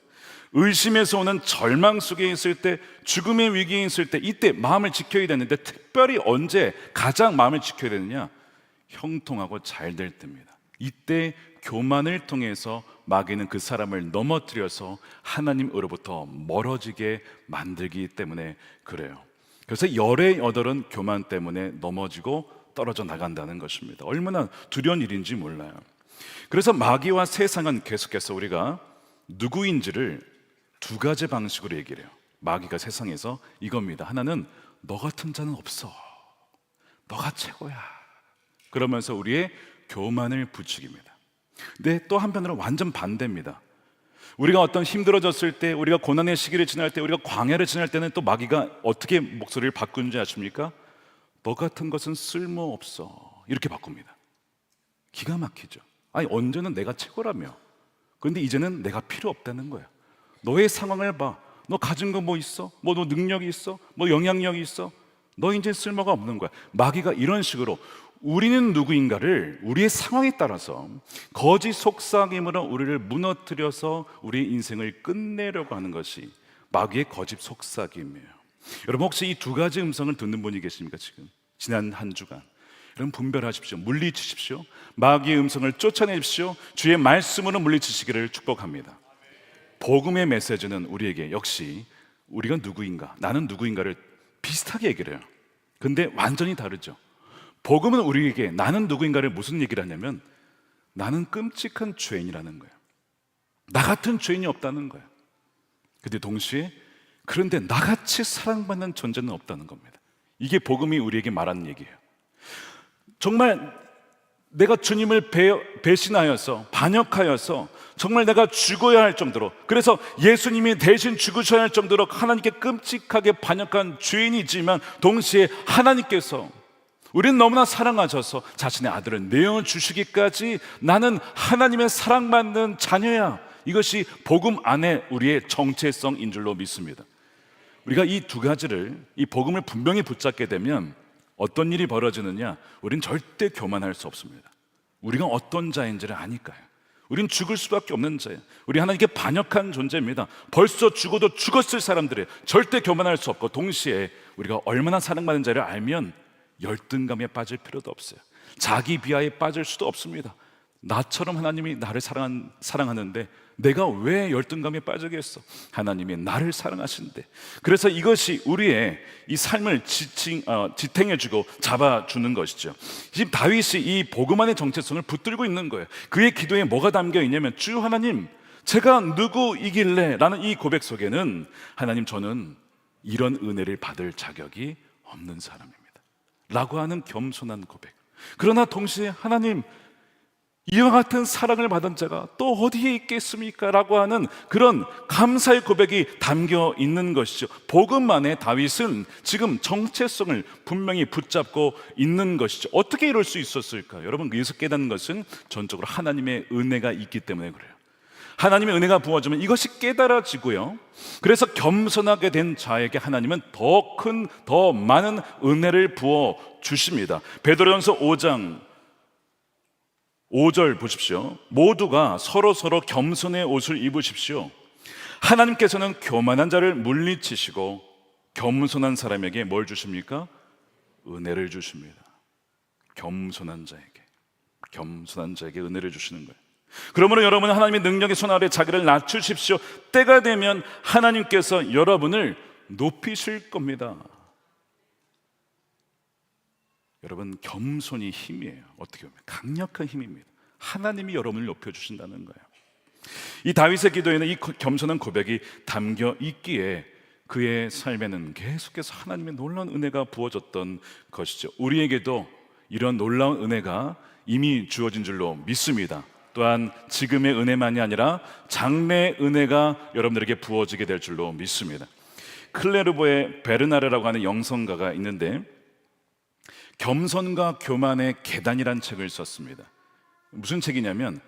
의심에서 오는 절망 속에 있을 때, 죽음의 위기에 있을 때, 이때 마음을 지켜야 되는데, 특별히 언제 가장 마음을 지켜야 되느냐? 형통하고 잘 될 때입니다. 이때 교만을 통해서 마귀는 그 사람을 넘어뜨려서 하나님으로부터 멀어지게 만들기 때문에 그래요. 그래서 열의 여덟은 교만 때문에 넘어지고 떨어져 나간다는 것입니다. 얼마나 두려운 일인지 몰라요. 그래서 마귀와 세상은 계속해서 우리가 누구인지를 두 가지 방식으로 얘기를 해요. 마귀가 세상에서 이겁니다. 하나는 너 같은 자는 없어, 너가 최고야, 그러면서 우리의 교만을 부추깁니다. 근데 또 한편으로 완전 반대입니다. 우리가 어떤 힘들어졌을 때, 우리가 고난의 시기를 지날 때, 우리가 광야를 지날 때는 또 마귀가 어떻게 목소리를 바꾸는지 아십니까? 너 같은 것은 쓸모없어, 이렇게 바꿉니다. 기가 막히죠. 아니, 언제는 내가 최고라며, 그런데 이제는 내가 필요 없다는 거야. 너의 상황을 봐. 너 가진 거 뭐 있어? 뭐 너 능력이 있어? 뭐 영향력이 있어? 너 이제 쓸모가 없는 거야. 마귀가 이런 식으로 우리는 누구인가를 우리의 상황에 따라서 거짓 속삭임으로 우리를 무너뜨려서 우리의 인생을 끝내려고 하는 것이 마귀의 거짓 속삭임이에요. 여러분, 혹시 이 두 가지 음성을 듣는 분이 계십니까? 지금 지난 한 주간 여러분, 분별하십시오. 물리치십시오. 마귀의 음성을 쫓아내십시오. 주의 말씀으로 물리치시기를 축복합니다. 복음의 메시지는 우리에게 역시 우리가 누구인가, 나는 누구인가를 비슷하게 얘기를 해요. 근데 완전히 다르죠. 복음은 우리에게 나는 누구인가를 무슨 얘기를 하냐면, 나는 끔찍한 죄인이라는 거예요. 나 같은 죄인이 없다는 거예요. 근데 동시에 그런데 나같이 사랑받는 존재는 없다는 겁니다. 이게 복음이 우리에게 말하는 얘기예요. 정말 내가 주님을 배신하여서, 반역하여서 정말 내가 죽어야 할 정도로, 그래서 예수님이 대신 죽으셔야 할 정도로 하나님께 끔찍하게 반역한 죄인이지만 동시에 하나님께서 우리는 너무나 사랑하셔서 자신의 아들을 내어주시기까지 나는 하나님의 사랑받는 자녀야. 이것이 복음 안에 우리의 정체성인 줄로 믿습니다. 우리가 이 두 가지를, 이 복음을 분명히 붙잡게 되면 어떤 일이 벌어지느냐? 우린 절대 교만할 수 없습니다. 우리가 어떤 자인지를 아니까요. 우린 죽을 수밖에 없는 자예요. 우리 하나님께 반역한 존재입니다. 벌써 죽어도 죽었을 사람들이에요. 절대 교만할 수 없고, 동시에 우리가 얼마나 사랑받는 자를 알면 열등감에 빠질 필요도 없어요. 자기 비하에 빠질 수도 없습니다. 나처럼 하나님이 나를 사랑하는데 내가 왜 열등감에 빠지겠어? 하나님이 나를 사랑하신대. 그래서 이것이 우리의 이 삶을 지탱해주고 잡아주는 것이죠. 지금 다윗이 이 복음 안의 정체성을 붙들고 있는 거예요. 그의 기도에 뭐가 담겨 있냐면, 주 하나님, 제가 누구이길래? 라는 이 고백 속에는, 하나님, 저는 이런 은혜를 받을 자격이 없는 사람입니다 라고 하는 겸손한 고백. 그러나 동시에, 하나님, 이와 같은 사랑을 받은 자가 또 어디에 있겠습니까? 라고 하는 그런 감사의 고백이 담겨 있는 것이죠. 복음만의 다윗은 지금 정체성을 분명히 붙잡고 있는 것이죠. 어떻게 이럴 수 있었을까? 여러분, 여기서 깨닫는 것은 전적으로 하나님의 은혜가 있기 때문에 그래요. 하나님의 은혜가 부어지면 이것이 깨달아지고요, 그래서 겸손하게 된 자에게 하나님은 더 많은 은혜를 부어 주십니다. 베드로전서 5장 5절 보십시오. 모두가 서로 겸손의 옷을 입으십시오. 하나님께서는 교만한 자를 물리치시고 겸손한 사람에게 뭘 주십니까? 은혜를 주십니다. 겸손한 자에게 은혜를 주시는 거예요. 그러므로 여러분, 하나님의 능력의 손 아래 자기를 낮추십시오. 때가 되면 하나님께서 여러분을 높이실 겁니다. 여러분, 겸손이 힘이에요. 어떻게 보면 강력한 힘입니다. 하나님이 여러분을 높여주신다는 거예요. 이 다윗의 기도에는 이 겸손한 고백이 담겨 있기에 그의 삶에는 계속해서 하나님의 놀라운 은혜가 부어졌던 것이죠. 우리에게도 이런 놀라운 은혜가 이미 주어진 줄로 믿습니다. 또한 지금의 은혜만이 아니라 장래의 은혜가 여러분들에게 부어지게 될 줄로 믿습니다. 클레르보의 베르나르라고 하는 영성가가 있는데, 겸손과 교만의 계단이라는 책을 썼습니다. 무슨 책이냐면,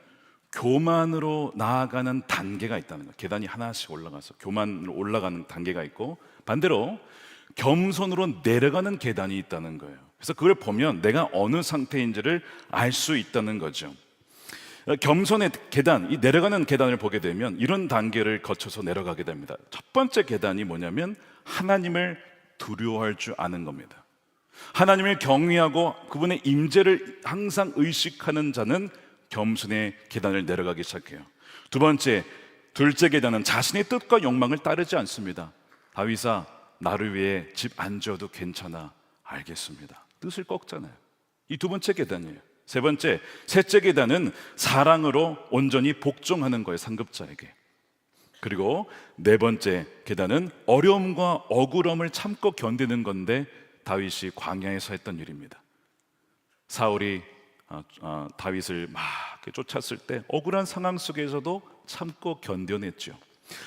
교만으로 나아가는 단계가 있다는 거예요. 계단이 하나씩 올라가서 교만으로 올라가는 단계가 있고, 반대로 겸손으로 내려가는 계단이 있다는 거예요. 그래서 그걸 보면 내가 어느 상태인지를 알 수 있다는 거죠. 겸손의 계단, 이 내려가는 계단을 보게 되면 이런 단계를 거쳐서 내려가게 됩니다. 첫 번째 계단이 뭐냐면, 하나님을 두려워할 줄 아는 겁니다. 하나님을 경외하고 그분의 임재를 항상 의식하는 자는 겸손의 계단을 내려가기 시작해요. 둘째 계단은 자신의 뜻과 욕망을 따르지 않습니다. 다윗아, 나를 위해 집 안 지어도 괜찮아. 알겠습니다. 뜻을 꺾잖아요. 이 두 번째 계단이에요. 셋째 계단은 사랑으로 온전히 복종하는 거예요, 상급자에게. 그리고 네 번째 계단은 어려움과 억울함을 참고 견디는 건데, 다윗이 광야에서 했던 일입니다. 사울이 다윗을 막 쫓았을 때 억울한 상황 속에서도 참고 견뎌냈죠.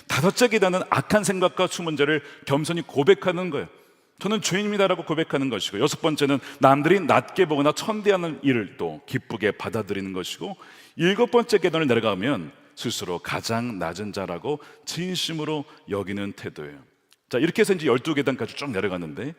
다섯째 계단은 악한 생각과 숨은 죄를 겸손히 고백하는 거예요. 저는 죄인입니다라고 고백하는 것이고, 여섯 번째는 남들이 낮게 보거나 천대하는 일을 또 기쁘게 받아들이는 것이고, 일곱 번째 계단을 내려가면 스스로 가장 낮은 자라고 진심으로 여기는 태도예요. 자, 이렇게 해서 이제 12계단까지 쭉 내려갔는데,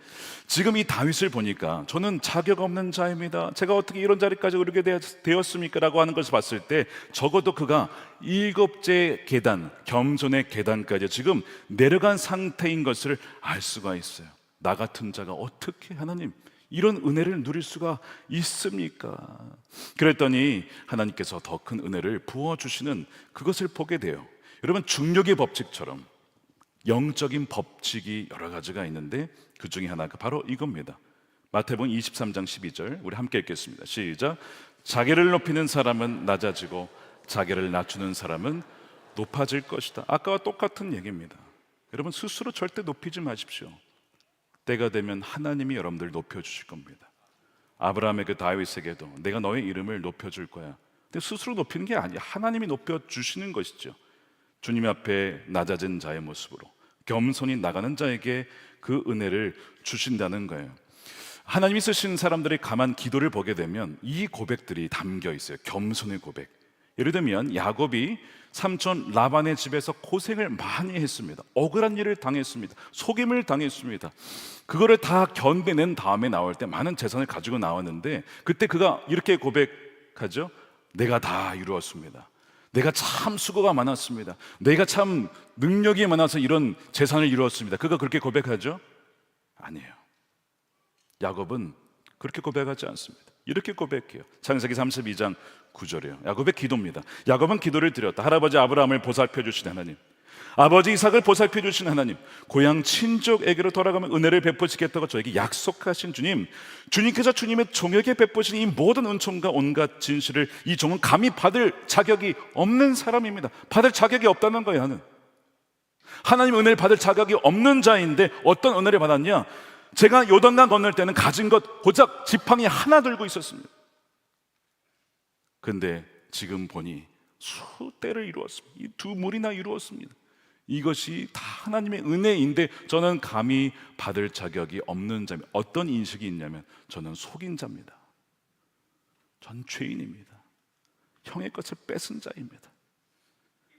지금 이 다윗을 보니까 저는 자격 없는 자입니다, 제가 어떻게 이런 자리까지 오르게 되었습니까? 라고 하는 것을 봤을 때 적어도 그가 7째 계단, 겸손의 계단까지 지금 내려간 상태인 것을 알 수가 있어요. 나 같은 자가 어떻게 하나님 이런 은혜를 누릴 수가 있습니까? 그랬더니 하나님께서 더 큰 은혜를 부어주시는 그것을 보게 돼요. 여러분, 중력의 법칙처럼 영적인 법칙이 여러 가지가 있는데, 그 중에 하나가 바로 이겁니다. 마태복음 23장 12절 우리 함께 읽겠습니다. 시작. 자기를 높이는 사람은 낮아지고 자기를 낮추는 사람은 높아질 것이다. 아까와 똑같은 얘기입니다. 여러분, 스스로 절대 높이지 마십시오. 때가 되면 하나님이 여러분들 높여주실 겁니다. 아브라함의 그 다윗에게도 내가 너의 이름을 높여줄 거야. 근데 스스로 높이는 게 아니야. 하나님이 높여주시는 것이죠. 주님 앞에 낮아진 자의 모습으로 겸손히 나가는 자에게 그 은혜를 주신다는 거예요. 하나님이 쓰신 사람들의 가만 기도를 보게 되면 이 고백들이 담겨 있어요. 겸손의 고백. 예를 들면 야곱이 삼촌 라반의 집에서 고생을 많이 했습니다. 억울한 일을 당했습니다. 속임을 당했습니다. 그거를 다 견뎌낸 다음에 나올 때 많은 재산을 가지고 나왔는데, 그때 그가 이렇게 고백하죠. 내가 다 이루었습니다. 내가 참 수고가 많았습니다. 내가 참 능력이 많아서 이런 재산을 이루었습니다. 그가 그렇게 고백하죠? 아니에요. 야곱은 그렇게 고백하지 않습니다. 이렇게 고백해요. 창세기 32장 9절이에요. 야곱의 기도입니다. 야곱은 기도를 드렸다. 할아버지 아브라함을 보살펴 주신 하나님, 아버지 이삭을 보살펴 주신 하나님, 고향 친족에게로 돌아가면 은혜를 베푸시겠다고 저에게 약속하신 주님, 주님께서 주님의 종에게 베푸신 이 모든 은총과 온갖 진실을 이 종은 감히 받을 자격이 없는 사람입니다. 받을 자격이 없다는 거예요. 하나님 은혜를 받을 자격이 없는 자인데 어떤 은혜를 받았냐? 제가 요단강 건널 때는 가진 것 고작 지팡이 하나 들고 있었습니다. 근데 지금 보니 수대를 이루었습니다. 이 두 물이나 이루었습니다. 이것이 다 하나님의 은혜인데 저는 감히 받을 자격이 없는 자입니다. 어떤 인식이 있냐면 저는 속인 자입니다. 전 죄인입니다. 형의 것을 뺏은 자입니다.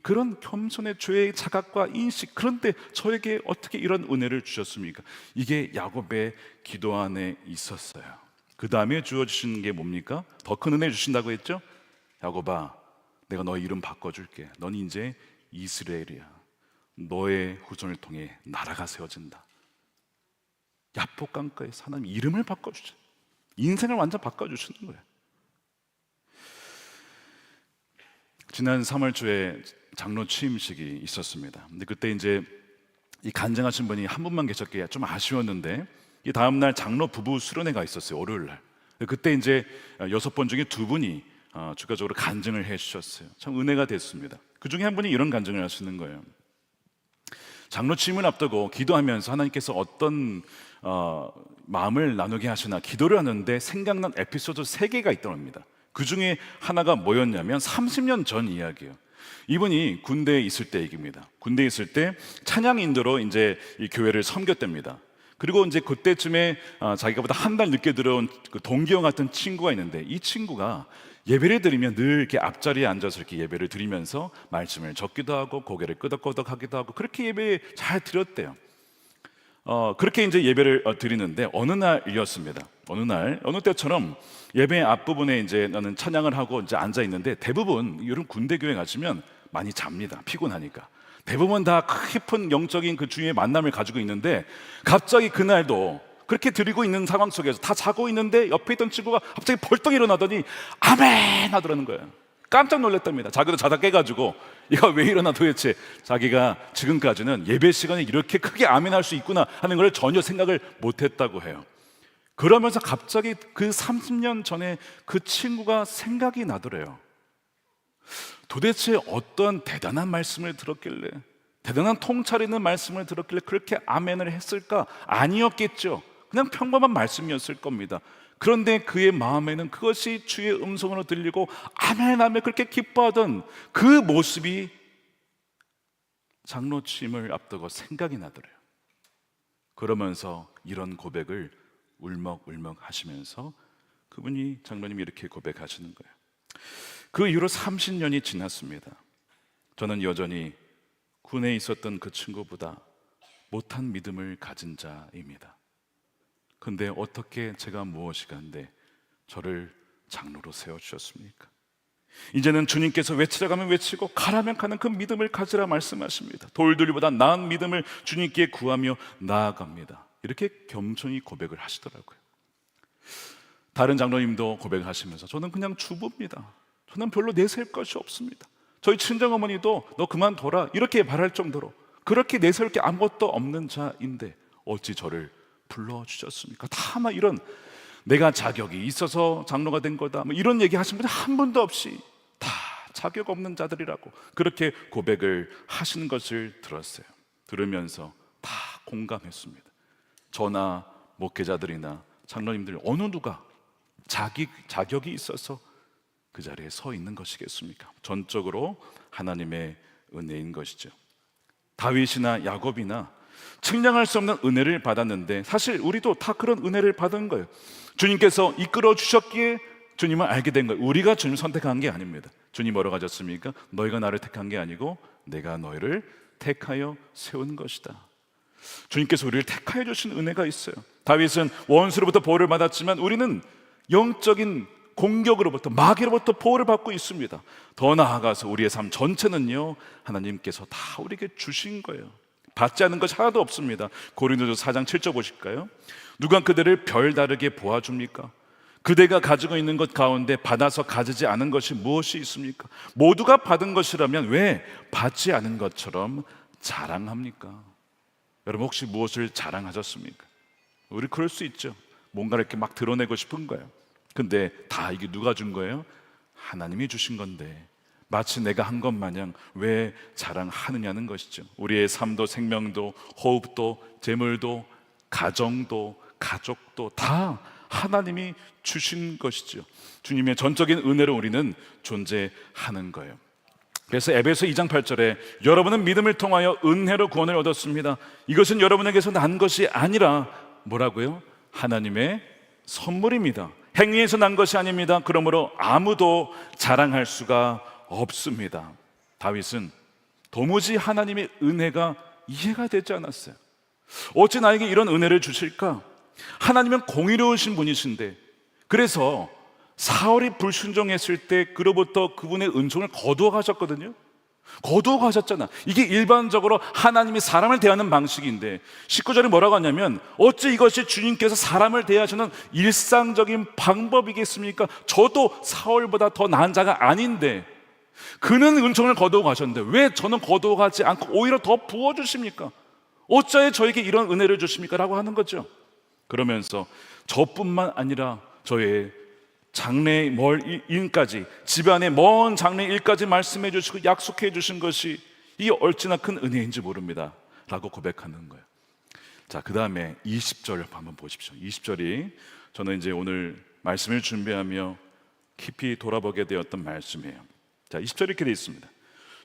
그런 겸손의 죄의 자각과 인식, 그런데 저에게 어떻게 이런 은혜를 주셨습니까? 이게 야곱의 기도 안에 있었어요. 그 다음에 주어주신 게 뭡니까? 더 큰 은혜 주신다고 했죠? 야곱아, 내가 너의 이름 바꿔줄게. 넌 이제 이스라엘이야. 너의 후손을 통해 나라가 세워진다. 야복강가에서 하나님 이름을 바꿔주죠. 인생을 완전 바꿔주시는 거예요. 지난 3월 초에 장로 취임식이 있었습니다. 근데 그때 이제 이 간증하신 분이 한 분만 계셨기에 좀 아쉬웠는데, 이 다음 날 장로 부부 수련회가 있었어요. 월요일 날. 그때 이제 6번 중에 2분이 주가적으로 간증을 해주셨어요. 참 은혜가 됐습니다. 그 중에 한 분이 이런 간증을 하시는 거예요. 장로 취임을 앞두고 기도하면서 하나님께서 어떤 마음을 나누게 하시나 기도를 하는데 생각난 에피소드 3개가 있더랍니다. 그 중에 하나가 뭐였냐면 30년 전 이야기예요. 이분이 군대에 있을 때 얘기입니다. 군대에 있을 때 찬양 인도로 이제 이 교회를 섬겼답니다. 그리고 이제 그때쯤에 자기가보다 한 달 늦게 들어온 그 동기형 같은 친구가 있는데, 이 친구가 예배를 드리면 늘 이렇게 앞자리에 앉아서 이렇게 예배를 드리면서 말씀을 적기도 하고 고개를 끄덕끄덕 하기도 하고 그렇게 예배 잘 드렸대요. 그렇게 이제 예배를 드리는데 어느 날이었습니다. 어느 때처럼 예배 앞부분에 이제 나는 찬양을 하고 이제 앉아 있는데, 대부분 이런 군대 교회 가시면 많이 잡니다. 피곤하니까. 대부분 다 깊은 영적인 그 주님의 만남을 가지고 있는데, 갑자기 그날도 그렇게 드리고 있는 상황 속에서 다 자고 있는데 옆에 있던 친구가 갑자기 벌떡 일어나더니 아멘 하더라는 거예요. 깜짝 놀랐답니다. 자기도 자다 깨가지고 얘가 왜 일어나 도대체. 자기가 지금까지는 예배 시간에 이렇게 크게 아멘 할 수 있구나 하는 걸 전혀 생각을 못했다고 해요. 그러면서 갑자기 그 30년 전에 그 친구가 생각이 나더래요. 도대체 어떤 대단한 말씀을 들었길래, 대단한 통찰 있는 말씀을 들었길래 그렇게 아멘을 했을까? 아니었겠죠. 그냥 평범한 말씀이었을 겁니다. 그런데 그의 마음에는 그것이 주의 음성으로 들리고 아멘 하며 그렇게 기뻐하던 그 모습이 장로 취임을 앞두고 생각이 나더래요. 그러면서 이런 고백을 울먹울먹 하시면서 그분이 장로님이 이렇게 고백하시는 거예요. 그 이후로 30년이 지났습니다. 저는 여전히 군에 있었던 그 친구보다 못한 믿음을 가진 자입니다. 근데 어떻게 제가 무엇이 간데 저를 장로로 세워주셨습니까? 이제는 주님께서 외치라가면 외치고 가라면 가는 그 믿음을 가지라 말씀하십니다. 돌들보다 나은 믿음을 주님께 구하며 나아갑니다. 이렇게 겸손히 고백을 하시더라고요. 다른 장로님도 고백을 하시면서 저는 그냥 주부입니다. 저는 별로 내세울 것이 없습니다. 저희 친정어머니도 너 그만둬라 이렇게 말할 정도로 그렇게 내세울 게 아무것도 없는 자인데 어찌 저를 불러주셨습니까? 다 막 이런 내가 자격이 있어서 장로가 된 거다 뭐 이런 얘기 하신 분이 한 분도 없이 다 자격 없는 자들이라고 그렇게 고백을 하시는 것을 들었어요. 들으면서 다 공감했습니다. 저나 목회자들이나 장로님들 어느 누가 자격이 있어서 그 자리에 서 있는 것이겠습니까? 전적으로 하나님의 은혜인 것이죠. 다윗이나 야곱이나 측량할 수 없는 은혜를 받았는데 사실 우리도 다 그런 은혜를 받은 거예요. 주님께서 이끌어 주셨기에 주님을 알게 된 거예요. 우리가 주님 선택한 게 아닙니다. 주님 뭐라고 하셨습니까? 너희가 나를 택한 게 아니고 내가 너희를 택하여 세운 것이다. 주님께서 우리를 택하여 주신 은혜가 있어요. 다윗은 원수로부터 보호를 받았지만 우리는 영적인 공격으로부터, 마귀로부터 보호를 받고 있습니다. 더 나아가서 우리의 삶 전체는요, 하나님께서 다 우리에게 주신 거예요. 받지 않은 것이 하나도 없습니다. 고린도서 4장 7절 보실까요? 누가 그대를 별다르게 보아줍니까? 그대가 가지고 있는 것 가운데 받아서 가지지 않은 것이 무엇이 있습니까? 모두가 받은 것이라면 왜 받지 않은 것처럼 자랑합니까? 여러분 혹시 무엇을 자랑하셨습니까? 우리 그럴 수 있죠. 뭔가를 이렇게 막 드러내고 싶은 거예요. 근데 다 이게 누가 준 거예요? 하나님이 주신 건데 마치 내가 한 것 마냥 왜 자랑하느냐는 것이죠. 우리의 삶도 생명도 호흡도 재물도 가정도 가족도 다 하나님이 주신 것이죠. 주님의 전적인 은혜로 우리는 존재하는 거예요. 그래서 에베소 2장 8절에 여러분은 믿음을 통하여 은혜로 구원을 얻었습니다. 이것은 여러분에게서 난 것이 아니라 뭐라고요? 하나님의 선물입니다. 행위에서 난 것이 아닙니다. 그러므로 아무도 자랑할 수가 없습니다. 다윗은 도무지 하나님의 은혜가 이해가 되지 않았어요. 어찌 나에게 이런 은혜를 주실까? 하나님은 공의로우신 분이신데, 그래서 사울이 불순종했을 때 그로부터 그분의 은총을 거두어 가셨거든요. 거두어 가셨잖아. 이게 일반적으로 하나님이 사람을 대하는 방식인데 19절에 뭐라고 하냐면 어찌 이것이 주님께서 사람을 대하시는 일상적인 방법이겠습니까? 저도 사울보다 더 나은 자가 아닌데 그는 은총을 거두어 가셨는데 왜 저는 거두어 가지 않고 오히려 더 부어주십니까? 어찌하여 저에게 이런 은혜를 주십니까? 라고 하는 거죠. 그러면서 저뿐만 아니라 저의 장래의 멀 일까지, 집안의 먼 장래의 일까지 말씀해 주시고 약속해 주신 것이 이게 얼마나 큰 은혜인지 모릅니다 라고 고백하는 거예요. 자, 그 다음에 20절 한번 보십시오. 20절이 저는 이제 오늘 말씀을 준비하며 깊이 돌아보게 되었던 말씀이에요. 자, 20절 이렇게 되어 있습니다.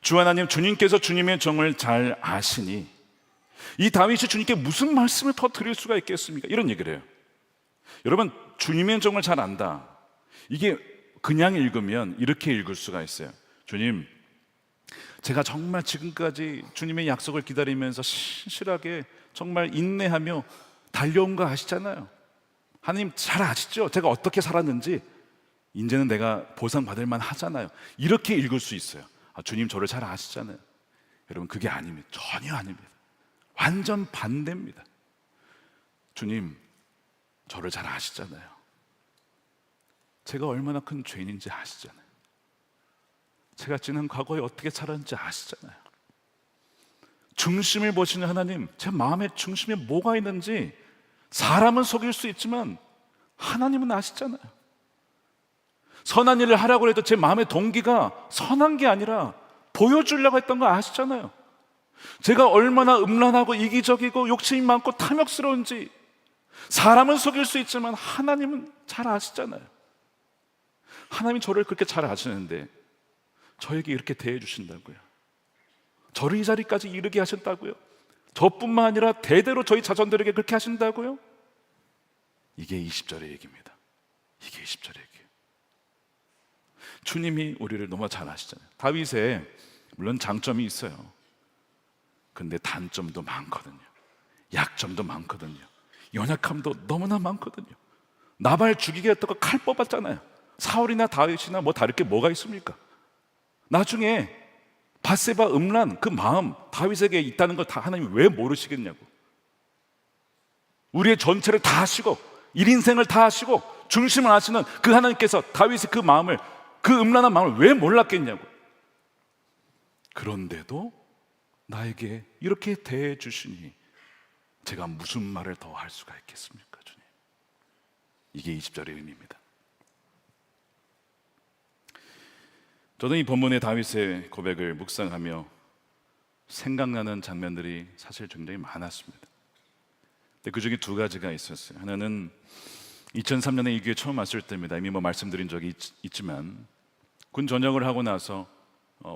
주 하나님, 주님께서 주님의 정을 잘 아시니. 이 다윗이 주님께 무슨 말씀을 더 드릴 수가 있겠습니까? 이런 얘기를 해요. 여러분, 주님의 정을 잘 안다. 이게 그냥 읽으면 이렇게 읽을 수가 있어요. 주님, 제가 정말 지금까지 주님의 약속을 기다리면서 신실하게 정말 인내하며 달려온 거 아시잖아요. 하나님 잘 아시죠? 제가 어떻게 살았는지 이제는 내가 보상받을 만 하잖아요. 이렇게 읽을 수 있어요. 주님 저를 잘 아시잖아요. 여러분 그게 아닙니다. 전혀 아닙니다. 완전 반대입니다. 주님 저를 잘 아시잖아요. 제가 얼마나 큰 죄인인지 아시잖아요. 제가 지난 과거에 어떻게 살았는지 아시잖아요. 중심을 보시는 하나님, 제 마음의 중심에 뭐가 있는지 사람은 속일 수 있지만 하나님은 아시잖아요. 선한 일을 하라고 해도 제 마음의 동기가 선한 게 아니라 보여주려고 했던 거 아시잖아요. 제가 얼마나 음란하고 이기적이고 욕심이 많고 탐욕스러운지 사람은 속일 수 있지만 하나님은 잘 아시잖아요. 하나님이 저를 그렇게 잘 아시는데 저에게 이렇게 대해 주신다고요. 저를 이 자리까지 이르게 하셨다고요. 저뿐만 아니라 대대로 저희 자손들에게 그렇게 하신다고요. 이게 20절의 얘기입니다. 이게 20절의 얘기예요. 주님이 우리를 너무 잘 아시잖아요. 다윗에 물론 장점이 있어요. 근데 단점도 많거든요. 약점도 많거든요. 연약함도 너무나 많거든요. 나발 죽이게 했다가 칼 뽑았잖아요. 사울이나 다윗이나 뭐 다를 게 뭐가 있습니까? 나중에 밧세바 음란 그 마음 다윗에게 있다는 걸 다 하나님이 왜 모르시겠냐고. 우리의 전체를 다 하시고 일인생을 다 하시고 중심을 아시는 그 하나님께서 다윗의 그 마음을, 그 음란한 마음을 왜 몰랐겠냐고. 그런데도 나에게 이렇게 대해 주시니 제가 무슨 말을 더 할 수가 있겠습니까, 주님? 이게 20절의 의미입니다. 저는 이 본문의 다윗의 고백을 묵상하며 생각나는 장면들이 사실 굉장히 많았습니다. 근데 그 중에 두 가지가 있었어요. 하나는 2003년에 이 교회 처음 왔을 때입니다. 이미 뭐 말씀드린 적이 있지만 군 전역을 하고 나서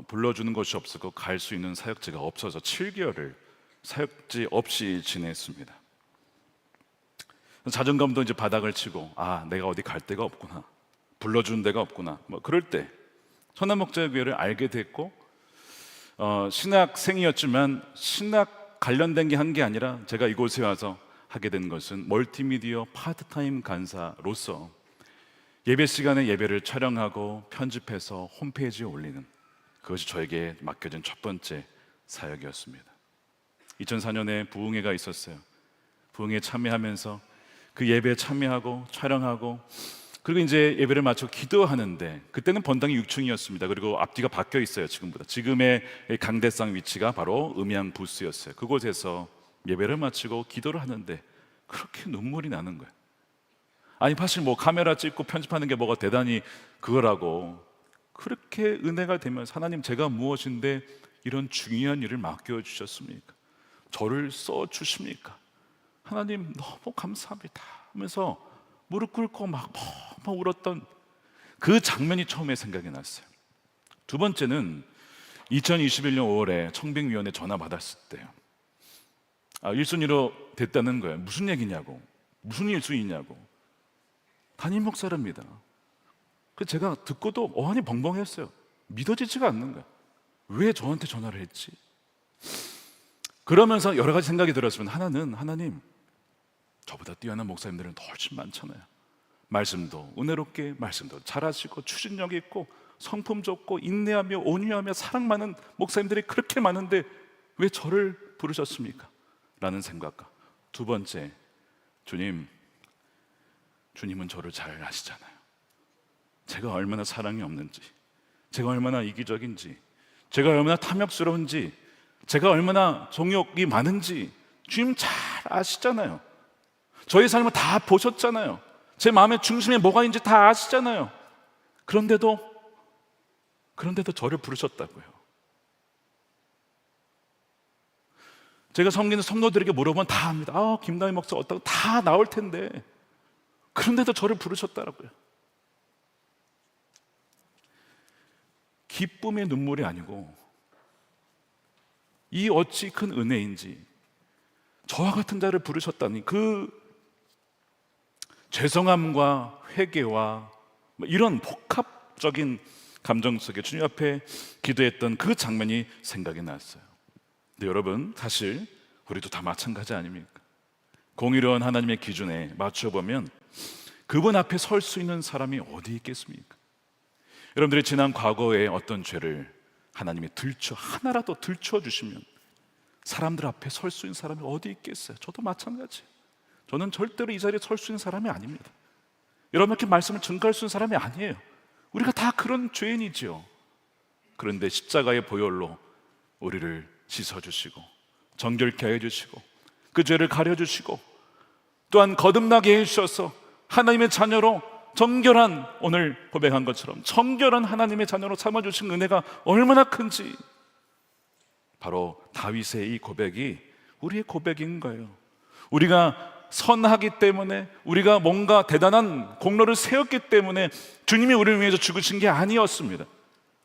불러주는 곳이 없었고 갈 수 있는 사역지가 없어서 7개월을 사역지 없이 지냈습니다. 자존감도 이제 바닥을 치고, 내가 어디 갈 데가 없구나, 불러주는 데가 없구나, 뭐 그럴 때 천안목자교회를 알게 됐고, 신학생이었지만 신학 관련된 게 한 게 아니라 제가 이곳에 와서 하게 된 것은 멀티미디어 파트타임 간사로서 예배 시간에 예배를 촬영하고 편집해서 홈페이지에 올리는, 그것이 저에게 맡겨진 첫 번째 사역이었습니다. 2004년에 부흥회가 있었어요. 부흥회에 참여하면서 그 예배에 참여하고 촬영하고, 그리고 이제 예배를 마치고 기도하는데, 그때는 본당이 6층이었습니다. 그리고 앞뒤가 바뀌어 있어요. 지금보다. 지금의 강대상 위치가 바로 음향 부스였어요. 그곳에서 예배를 마치고 기도를 하는데 그렇게 눈물이 나는 거예요. 아니 사실 뭐 카메라 찍고 편집하는 게 뭐가 대단히 그거라고, 그렇게 은혜가 되면서 하나님, 제가 무엇인데 이런 중요한 일을 맡겨주셨습니까? 저를 써주십니까? 하나님 너무 감사합니다 하면서 무릎 꿇고 막 펑펑 울었던 그 장면이 처음에 생각이 났어요. 두 번째는 2021년 5월에 청빙위원회 전화 받았을 때요. 1순위로 됐다는 거예요. 무슨 얘기냐고, 무슨 1순위냐고. 담임 목사랍니다. 그래서 제가 듣고도 어안이 벙벙했어요. 믿어지지가 않는 거예요. 왜 저한테 전화를 했지? 그러면서 여러 가지 생각이 들었으면, 하나님, 저보다 뛰어난 목사님들은 더 훨씬 많잖아요. 말씀도 은혜롭게, 말씀도 잘하시고 추진력 있고 성품 좋고 인내하며 온유하며 사랑 많은 목사님들이 그렇게 많은데 왜 저를 부르셨습니까? 라는 생각과, 두 번째, 주님은 저를 잘 아시잖아요. 제가 얼마나 사랑이 없는지, 제가 얼마나 이기적인지, 제가 얼마나 탐욕스러운지, 제가 얼마나 정욕이 많은지 주님 잘 아시잖아요. 저의 삶을 다 보셨잖아요. 제 마음의 중심에 뭐가 있는지 다 아시잖아요. 그런데도 저를 부르셨다고요. 제가 섬기는 성도들에게 물어보면 다 합니다. 김남희 목사 어떻고 다 나올 텐데, 그런데도 저를 부르셨다고요. 기쁨의 눈물이 아니고 이 어찌 큰 은혜인지, 저와 같은 자를 부르셨다니, 그 죄송함과 회개와 이런 복합적인 감정 속에 주님 앞에 기도했던 그 장면이 생각이 났어요. 근데 여러분, 사실 우리도 다 마찬가지 아닙니까? 공의로운 하나님의 기준에 맞춰보면 그분 앞에 설 수 있는 사람이 어디 있겠습니까? 여러분들이 지난 과거에 어떤 죄를 하나님이 하나라도 들춰주시면 사람들 앞에 설 수 있는 사람이 어디 있겠어요? 저도 마찬가지예요. 저는 절대로 이 자리에 설 수 있는 사람이 아닙니다. 여러분께 말씀을 증거할 수 있는 사람이 아니에요. 우리가 다 그런 죄인이지요. 그런데 십자가의 보혈로 우리를 씻어주시고 정결케 해주시고 그 죄를 가려주시고 또한 거듭나게 해주셔서 하나님의 자녀로 정결한, 오늘 고백한 것처럼 정결한 하나님의 자녀로 삼아주신 은혜가 얼마나 큰지, 바로 다윗의 이 고백이 우리의 고백인 거예요. 우리가 선하기 때문에, 우리가 뭔가 대단한 공로를 세웠기 때문에 주님이 우리를 위해서 죽으신 게 아니었습니다.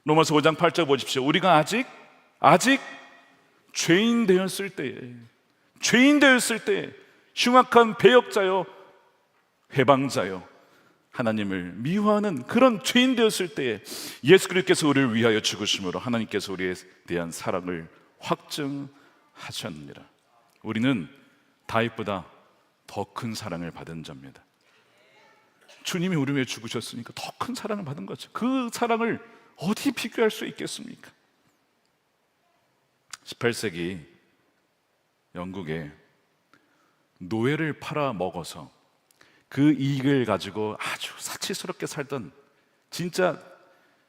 로마서 5장 8절 보십시오. 우리가 아직 죄인 되었을 때에 흉악한 배역자요 회방자요 하나님을 미워하는 그런 죄인 되었을 때에 예수 그리스도께서 우리를 위하여 죽으심으로 하나님께서 우리에 대한 사랑을 확증하셨느니라. 우리는 다윗보다 더 큰 사랑을 받은 자입니다. 주님이 우리 위해 죽으셨으니까 더 큰 사랑을 받은 거죠. 그 사랑을 어디 비교할 수 있겠습니까? 18세기 영국에 노예를 팔아 먹어서 그 이익을 가지고 아주 사치스럽게 살던, 진짜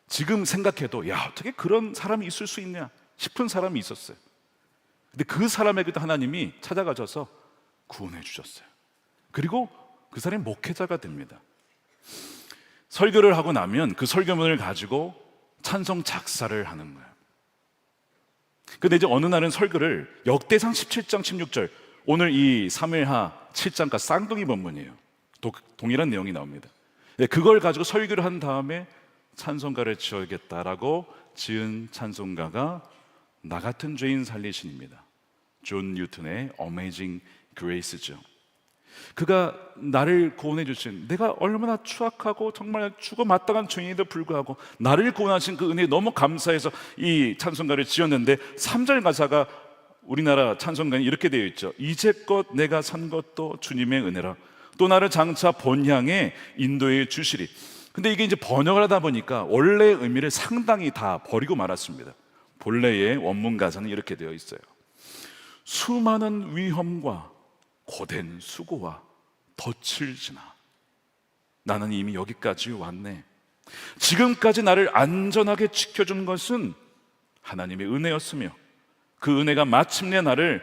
지금 생각해도 어떻게 그런 사람이 있을 수 있냐 싶은 사람이 있었어요. 근데 그 사람에게도 하나님이 찾아가셔서 구원해 주셨어요. 그리고 그 사람이 목회자가 됩니다. 설교를 하고 나면 그 설교문을 가지고 찬송 작사를 하는 거예요. 근데 이제 어느 날은 설교를 역대상 17장 16절, 오늘 이 사무엘하 7장과 쌍둥이 본문이에요. 동일한 내용이 나옵니다. 그걸 가지고 설교를 한 다음에 찬송가를 지어야겠다라고 지은 찬송가가 나 같은 죄인 살리신입니다. 존 뉴턴의 Amazing Grace죠. 그가 나를 구원해 주신, 내가 얼마나 추악하고 정말 죽어 마땅한 죄인에도 불구하고 나를 구원하신 그 은혜에 너무 감사해서 이 찬송가를 지었는데 3절 가사가 우리나라 찬송가에 이렇게 되어 있죠. 이제껏 내가 산 것도 주님의 은혜라, 또 나를 장차 본향에 인도해 주시리. 근데 이게 이제 번역을 하다 보니까 원래의 의미를 상당히 다 버리고 말았습니다. 본래의 원문 가사는 이렇게 되어 있어요. 수많은 위험과 고된 수고와 덫을 지나 나는 이미 여기까지 왔네. 지금까지 나를 안전하게 지켜준 것은 하나님의 은혜였으며 그 은혜가 마침내 나를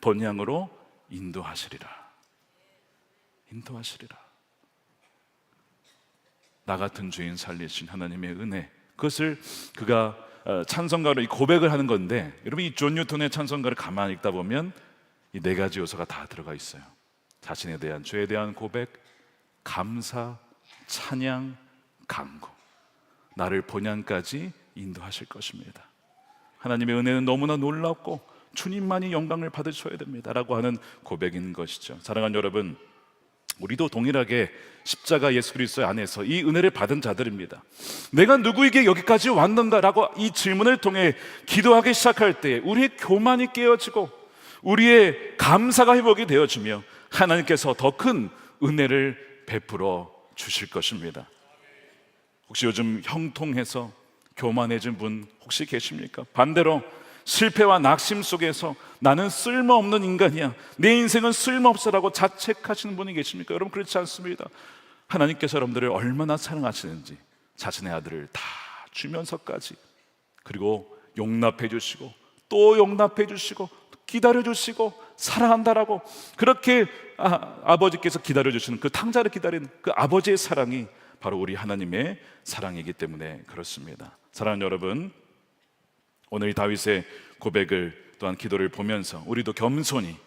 본향으로 인도하시리라. 인도하시리라. 나 같은 죄인 살리신 하나님의 은혜, 그것을 그가 찬송가로 이 고백을 하는 건데, 여러분 이 존 뉴턴의 찬송가를 가만히 읽다 보면 이 네 가지 요소가 다 들어가 있어요. 자신에 대한 죄에 대한 고백, 감사, 찬양, 간구. 나를 본향까지 인도하실 것입니다. 하나님의 은혜는 너무나 놀랍고 주님만이 영광을 받으셔야 됩니다 라고 하는 고백인 것이죠. 사랑하는 여러분, 우리도 동일하게 십자가 예수 그리스도 안에서 이 은혜를 받은 자들입니다. 내가 누구에게 여기까지 왔는가라고 이 질문을 통해 기도하기 시작할 때 우리의 교만이 깨어지고 우리의 감사가 회복이 되어지며 하나님께서 더 큰 은혜를 베풀어 주실 것입니다. 혹시 요즘 형통해서 교만해진 분 혹시 계십니까? 반대로 실패와 낙심 속에서 나는 쓸모없는 인간이야, 내 인생은 쓸모없어라고 자책하시는 분이 계십니까? 여러분 그렇지 않습니다. 하나님께서 여러분들을 얼마나 사랑하시는지 자신의 아들을 다 주면서까지, 그리고 용납해 주시고 또 용납해 주시고 기다려 주시고 사랑한다라고, 그렇게 아버지께서 기다려 주시는 그 탕자를 기다리는 그 아버지의 사랑이 바로 우리 하나님의 사랑이기 때문에 그렇습니다. 사랑하는 여러분, 오늘 이 다윗의 고백을 또한 기도를 보면서 우리도 겸손히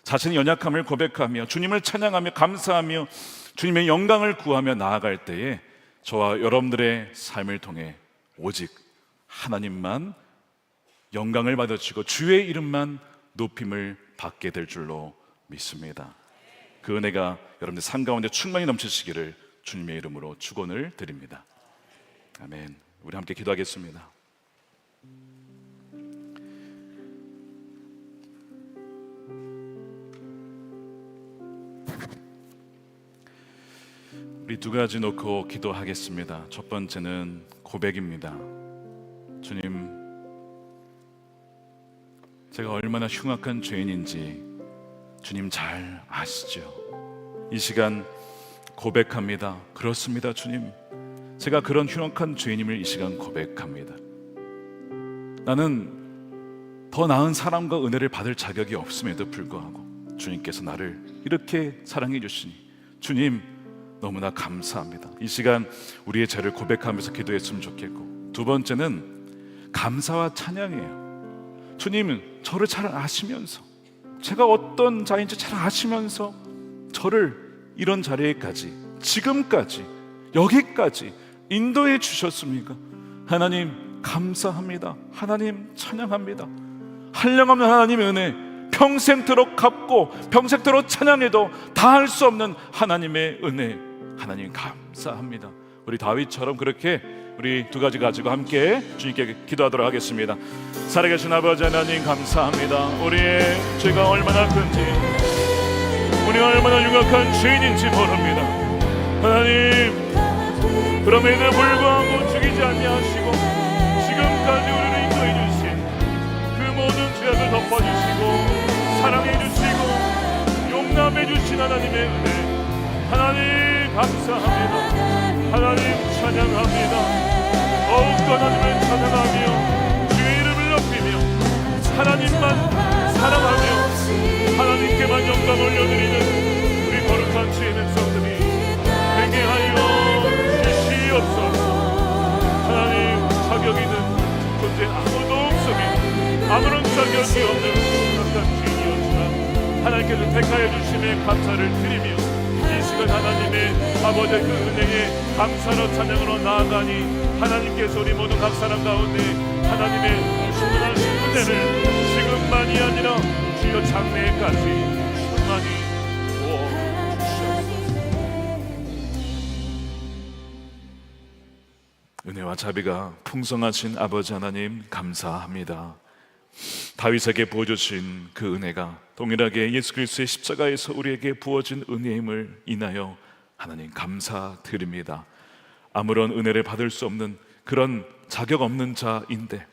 자신의 연약함을 고백하며 주님을 찬양하며 감사하며 주님의 영광을 구하며 나아갈 때에 저와 여러분들의 삶을 통해 오직 하나님만 영광을 받으시고 주의 이름만 높임을 받게 될 줄로 믿습니다. 그 은혜가 여러분들 삶 가운데 충만히 넘치시기를 주님의 이름으로 축원을 드립니다. 아멘. 우리 함께 기도하겠습니다. 우리 두 가지 놓고 기도하겠습니다. 첫 번째는 고백입니다. 주님, 제가 얼마나 흉악한 죄인인지 주님 잘 아시죠? 이 시간 고백합니다. 그렇습니다, 주님. 제가 그런 흉악한 죄인임을 이 시간 고백합니다. 나는 더 나은 사랑과 은혜를 받을 자격이 없음에도 불구하고 주님께서 나를 이렇게 사랑해 주시니 주님 너무나 감사합니다. 이 시간 우리의 죄를 고백하면서 기도했으면 좋겠고, 두 번째는 감사와 찬양이에요. 주님은 저를 잘 아시면서, 제가 어떤 자인지 잘 아시면서 저를 이런 자리에까지, 지금까지, 여기까지 인도해 주셨습니까? 하나님 감사합니다. 하나님 찬양합니다. 한량없는 하나님의 은혜, 평생토록 갚고 평생토록 찬양해도 다 할 수 없는 하나님의 은혜, 하나님 감사합니다. 우리 다윗처럼 그렇게 우리 두 가지 가지고 함께 주님께 기도하도록 하겠습니다. 살아계신 아버지 하나님 감사합니다. 우리의 죄가 얼마나 큰지, 우리가 얼마나 흉악한 죄인인지 모릅니다. 하나님, 그럼에도 불구하고 죽이지 아니하시고 지금까지 우리를 인도해 주신 그 모든 죄악을 덮어주시고 사랑해 주시고 용납해 주신 하나님의 은혜, 하나님 감사합니다. 하나님 찬양합니다. 더욱더 하나님을 찬양하며 주의 이름을 높이며 하나님만 사랑하며 하나님께만 영광 올려드리는 우리 거룩한 주의 백성들이 되게 하여 주시옵소서. 하나님, 자격 있는 존재 아무도 없으며 아무런 자격이 없는 약간 주인이었지만 하나님께서 택하여 주심에 감사를 드리며 이 시간 하나님의 아버지의 그 은혜에 감사로 찬양으로 나아가니 하나님께서 우리 모든 각 사람 가운데 하나님의 충만하신 은혜를 지금만이 아니라 주여 장래까지 충만히 부어 주시옵소서. 은혜와 자비가 풍성하신 아버지 하나님 감사합니다. 다윗에게 부어주신 그 은혜가 동일하게 예수 그리스도의 십자가에서 우리에게 부어진 은혜임을 인하여 하나님 감사드립니다. 아무런 은혜를 받을 수 없는 그런 자격 없는 자인데,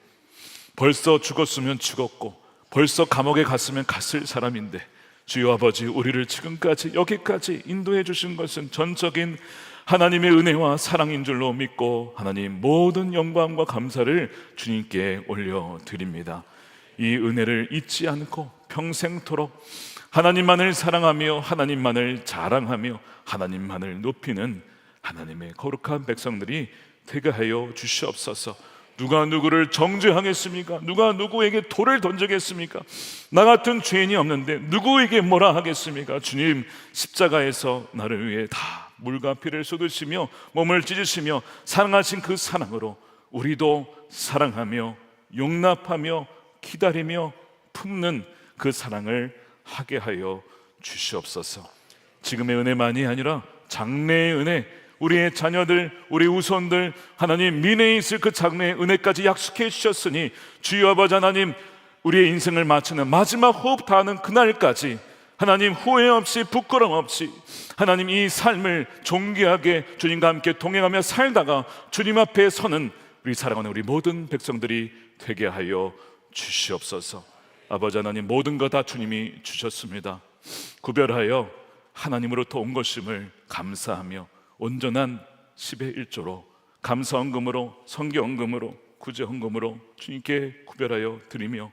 벌써 죽었으면 죽었고 벌써 감옥에 갔으면 갔을 사람인데, 주여 아버지 우리를 지금까지 여기까지 인도해 주신 것은 전적인 하나님의 은혜와 사랑인 줄로 믿고 하나님 모든 영광과 감사를 주님께 올려드립니다. 이 은혜를 잊지 않고 평생토록 하나님만을 사랑하며 하나님만을 자랑하며 하나님만을 높이는 하나님의 거룩한 백성들이 되게 하여 주시옵소서. 누가 누구를 정죄하겠습니까? 누가 누구에게 돌을 던지겠습니까? 나 같은 죄인이 없는데 누구에게 뭐라 하겠습니까? 주님 십자가에서 나를 위해 다 물과 피를 쏟으시며 몸을 찢으시며 사랑하신 그 사랑으로 우리도 사랑하며 용납하며 기다리며 품는 그 사랑을 하게 하여 주시옵소서. 지금의 은혜만이 아니라 장래의 은혜, 우리의 자녀들, 우리 후손들 하나님 미래에 있을 그 장래의 은혜까지 약속해 주셨으니 주여 아버지 하나님 우리의 인생을 마치는 마지막 호흡 다하는 그날까지 하나님 후회 없이 부끄럼 없이 하나님 이 삶을 존귀하게 주님과 함께 동행하며 살다가 주님 앞에 서는 우리 사랑하는 우리 모든 백성들이 되게 하여 주시옵소서. 아버지 하나님 모든 것 다 주님이 주셨습니다. 구별하여 하나님으로부터 온 것임을 감사하며 온전한 10의 1조로 감사헌금으로 성경헌금으로 구제헌금으로 주님께 구별하여 드리며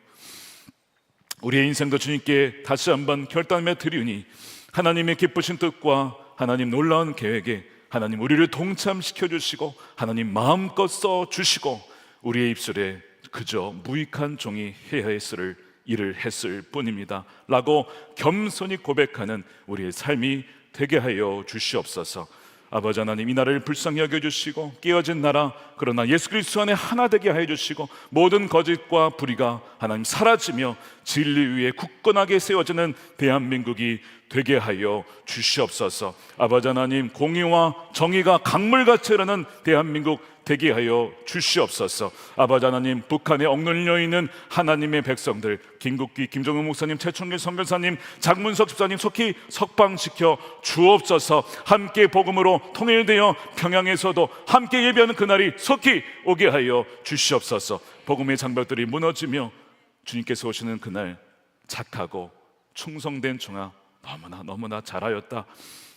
우리의 인생도 주님께 다시 한번 결단하며 드리니 하나님의 기쁘신 뜻과 하나님 놀라운 계획에 하나님 우리를 동참시켜 주시고 하나님 마음껏 써 주시고 우리의 입술에 그저 무익한 종이 해야 했을 일을 했을 뿐입니다 라고 겸손히 고백하는 우리의 삶이 되게 하여 주시옵소서. 아버지 하나님 이 나라를 불쌍히 여겨주시고 깨어진 나라 그러나 예수 그리스도 안에 하나 되게 하여 주시고 모든 거짓과 불의가 하나님 사라지며 진리 위에 굳건하게 세워지는 대한민국이 되게 하여 주시옵소서. 아버지 하나님 공의와 정의가 강물같이 흐르는 대한민국 되게 하여 주시옵소서. 아버지 하나님 북한에 억눌려 있는 하나님의 백성들 김국기, 김정은 목사님, 최충길 선교사님, 장문석 집사님 속히 석방시켜 주옵소서. 함께 복음으로 통일되어 평양에서도 함께 예배하는 그날이 속히 오게 하여 주시옵소서. 복음의 장벽들이 무너지며 주님께서 오시는 그날 착하고 충성된 종아 너무나 잘하였다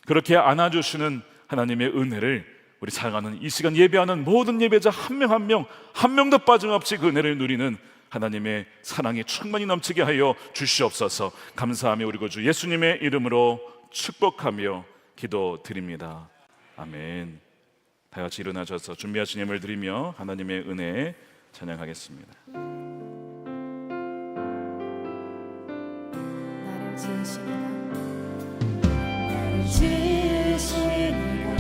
그렇게 안아주시는 하나님의 은혜를 우리 사랑하는 이 시간 예배하는 모든 예배자 한 명 한 명도 빠짐없이 그 은혜를 누리는 하나님의 사랑이 충만히 넘치게 하여 주시옵소서. 감사하며 우리 구주 예수님의 이름으로 축복하며 기도드립니다. 아멘. 다 같이 일어나셔서 준비하신 예물을 드리며 하나님의 은혜 찬양하겠습니다. 나를 지으시니가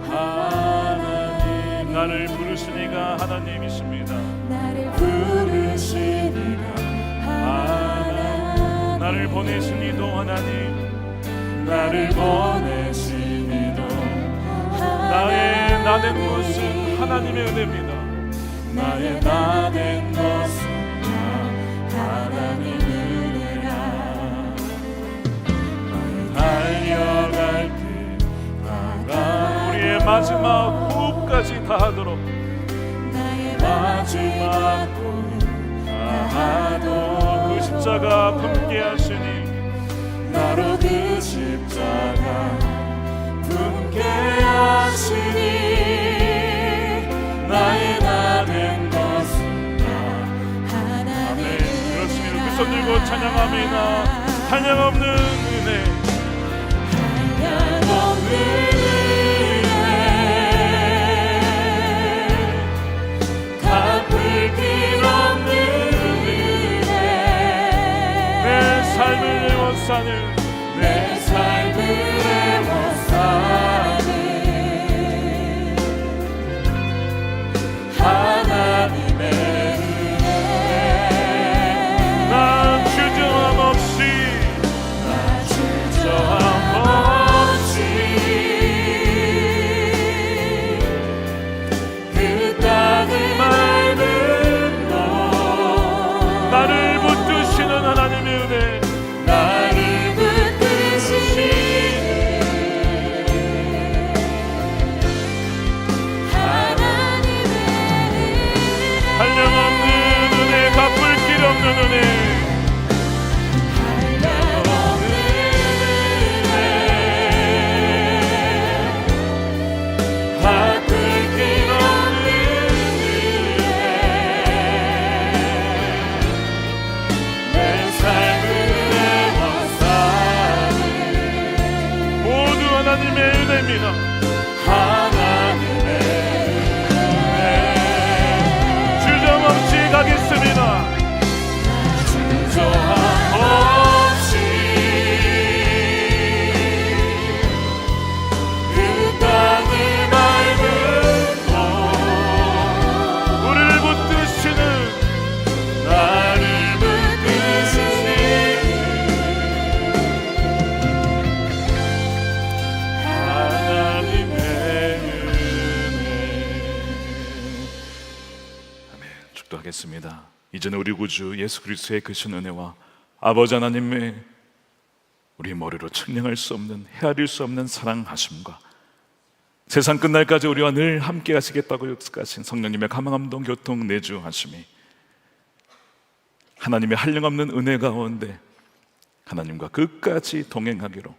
하나님 나를 부르시니가 하나님이십니다. 나를 부르시니가 하나님 나를 보내시니도 하나님 나를 보내시니도 나의 나된 것은 하나님의 은혜입니다. 나의 나된 것은 하나님의 은혜라. 달려갈 때마다 우리의 마지막 호흡까지 다하도록 나의 마지막 호흡 다하도록 그 십자가 품게 하시니 나로 그 십자가 품게 하시니 나의 나된 것은 하나님 그렇습니다. 그 손 들고 찬양합니다. 한량 없는 은혜 없는 은혜 갚을 길 없는 은혜 내 삶을 애워싸는 내 삶을 애워싸는 하나님의 은혜 난 주저함 없이 가겠습니다. 하나님의 은혜 주저없이 가겠습니다. 주저함 없이 그 땅을 밟고 우리를 붙드시는 나를 붙드시는 하나님의 은혜. 아멘. 축도하겠습니다. 이제는 우리 구주 예수 그리스도의 크신 은혜와 아버지 하나님의 우리 머리로 측량할 수 없는 헤아릴 수 없는 사랑하심과 세상 끝날까지 우리와 늘 함께 하시겠다고 약속하신 성령님의 감화감동 교통 내주하심이 하나님의 한량없는 은혜 가운데 하나님과 끝까지 동행하기로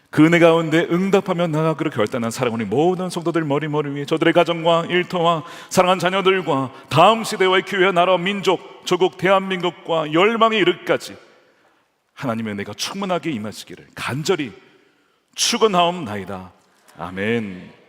그 은혜 가운데 응답하며 나아가기로 결단한 사랑하는 모든 성도들 머리 위에 저들의 가정과 일터와 사랑하는 자녀들과 다음 시대와의 교회, 나라, 민족, 조국, 대한민국과 열방에 이르기까지 하나님의 은혜가 충만하게 임하시기를 간절히 축원하옵나이다. 아멘.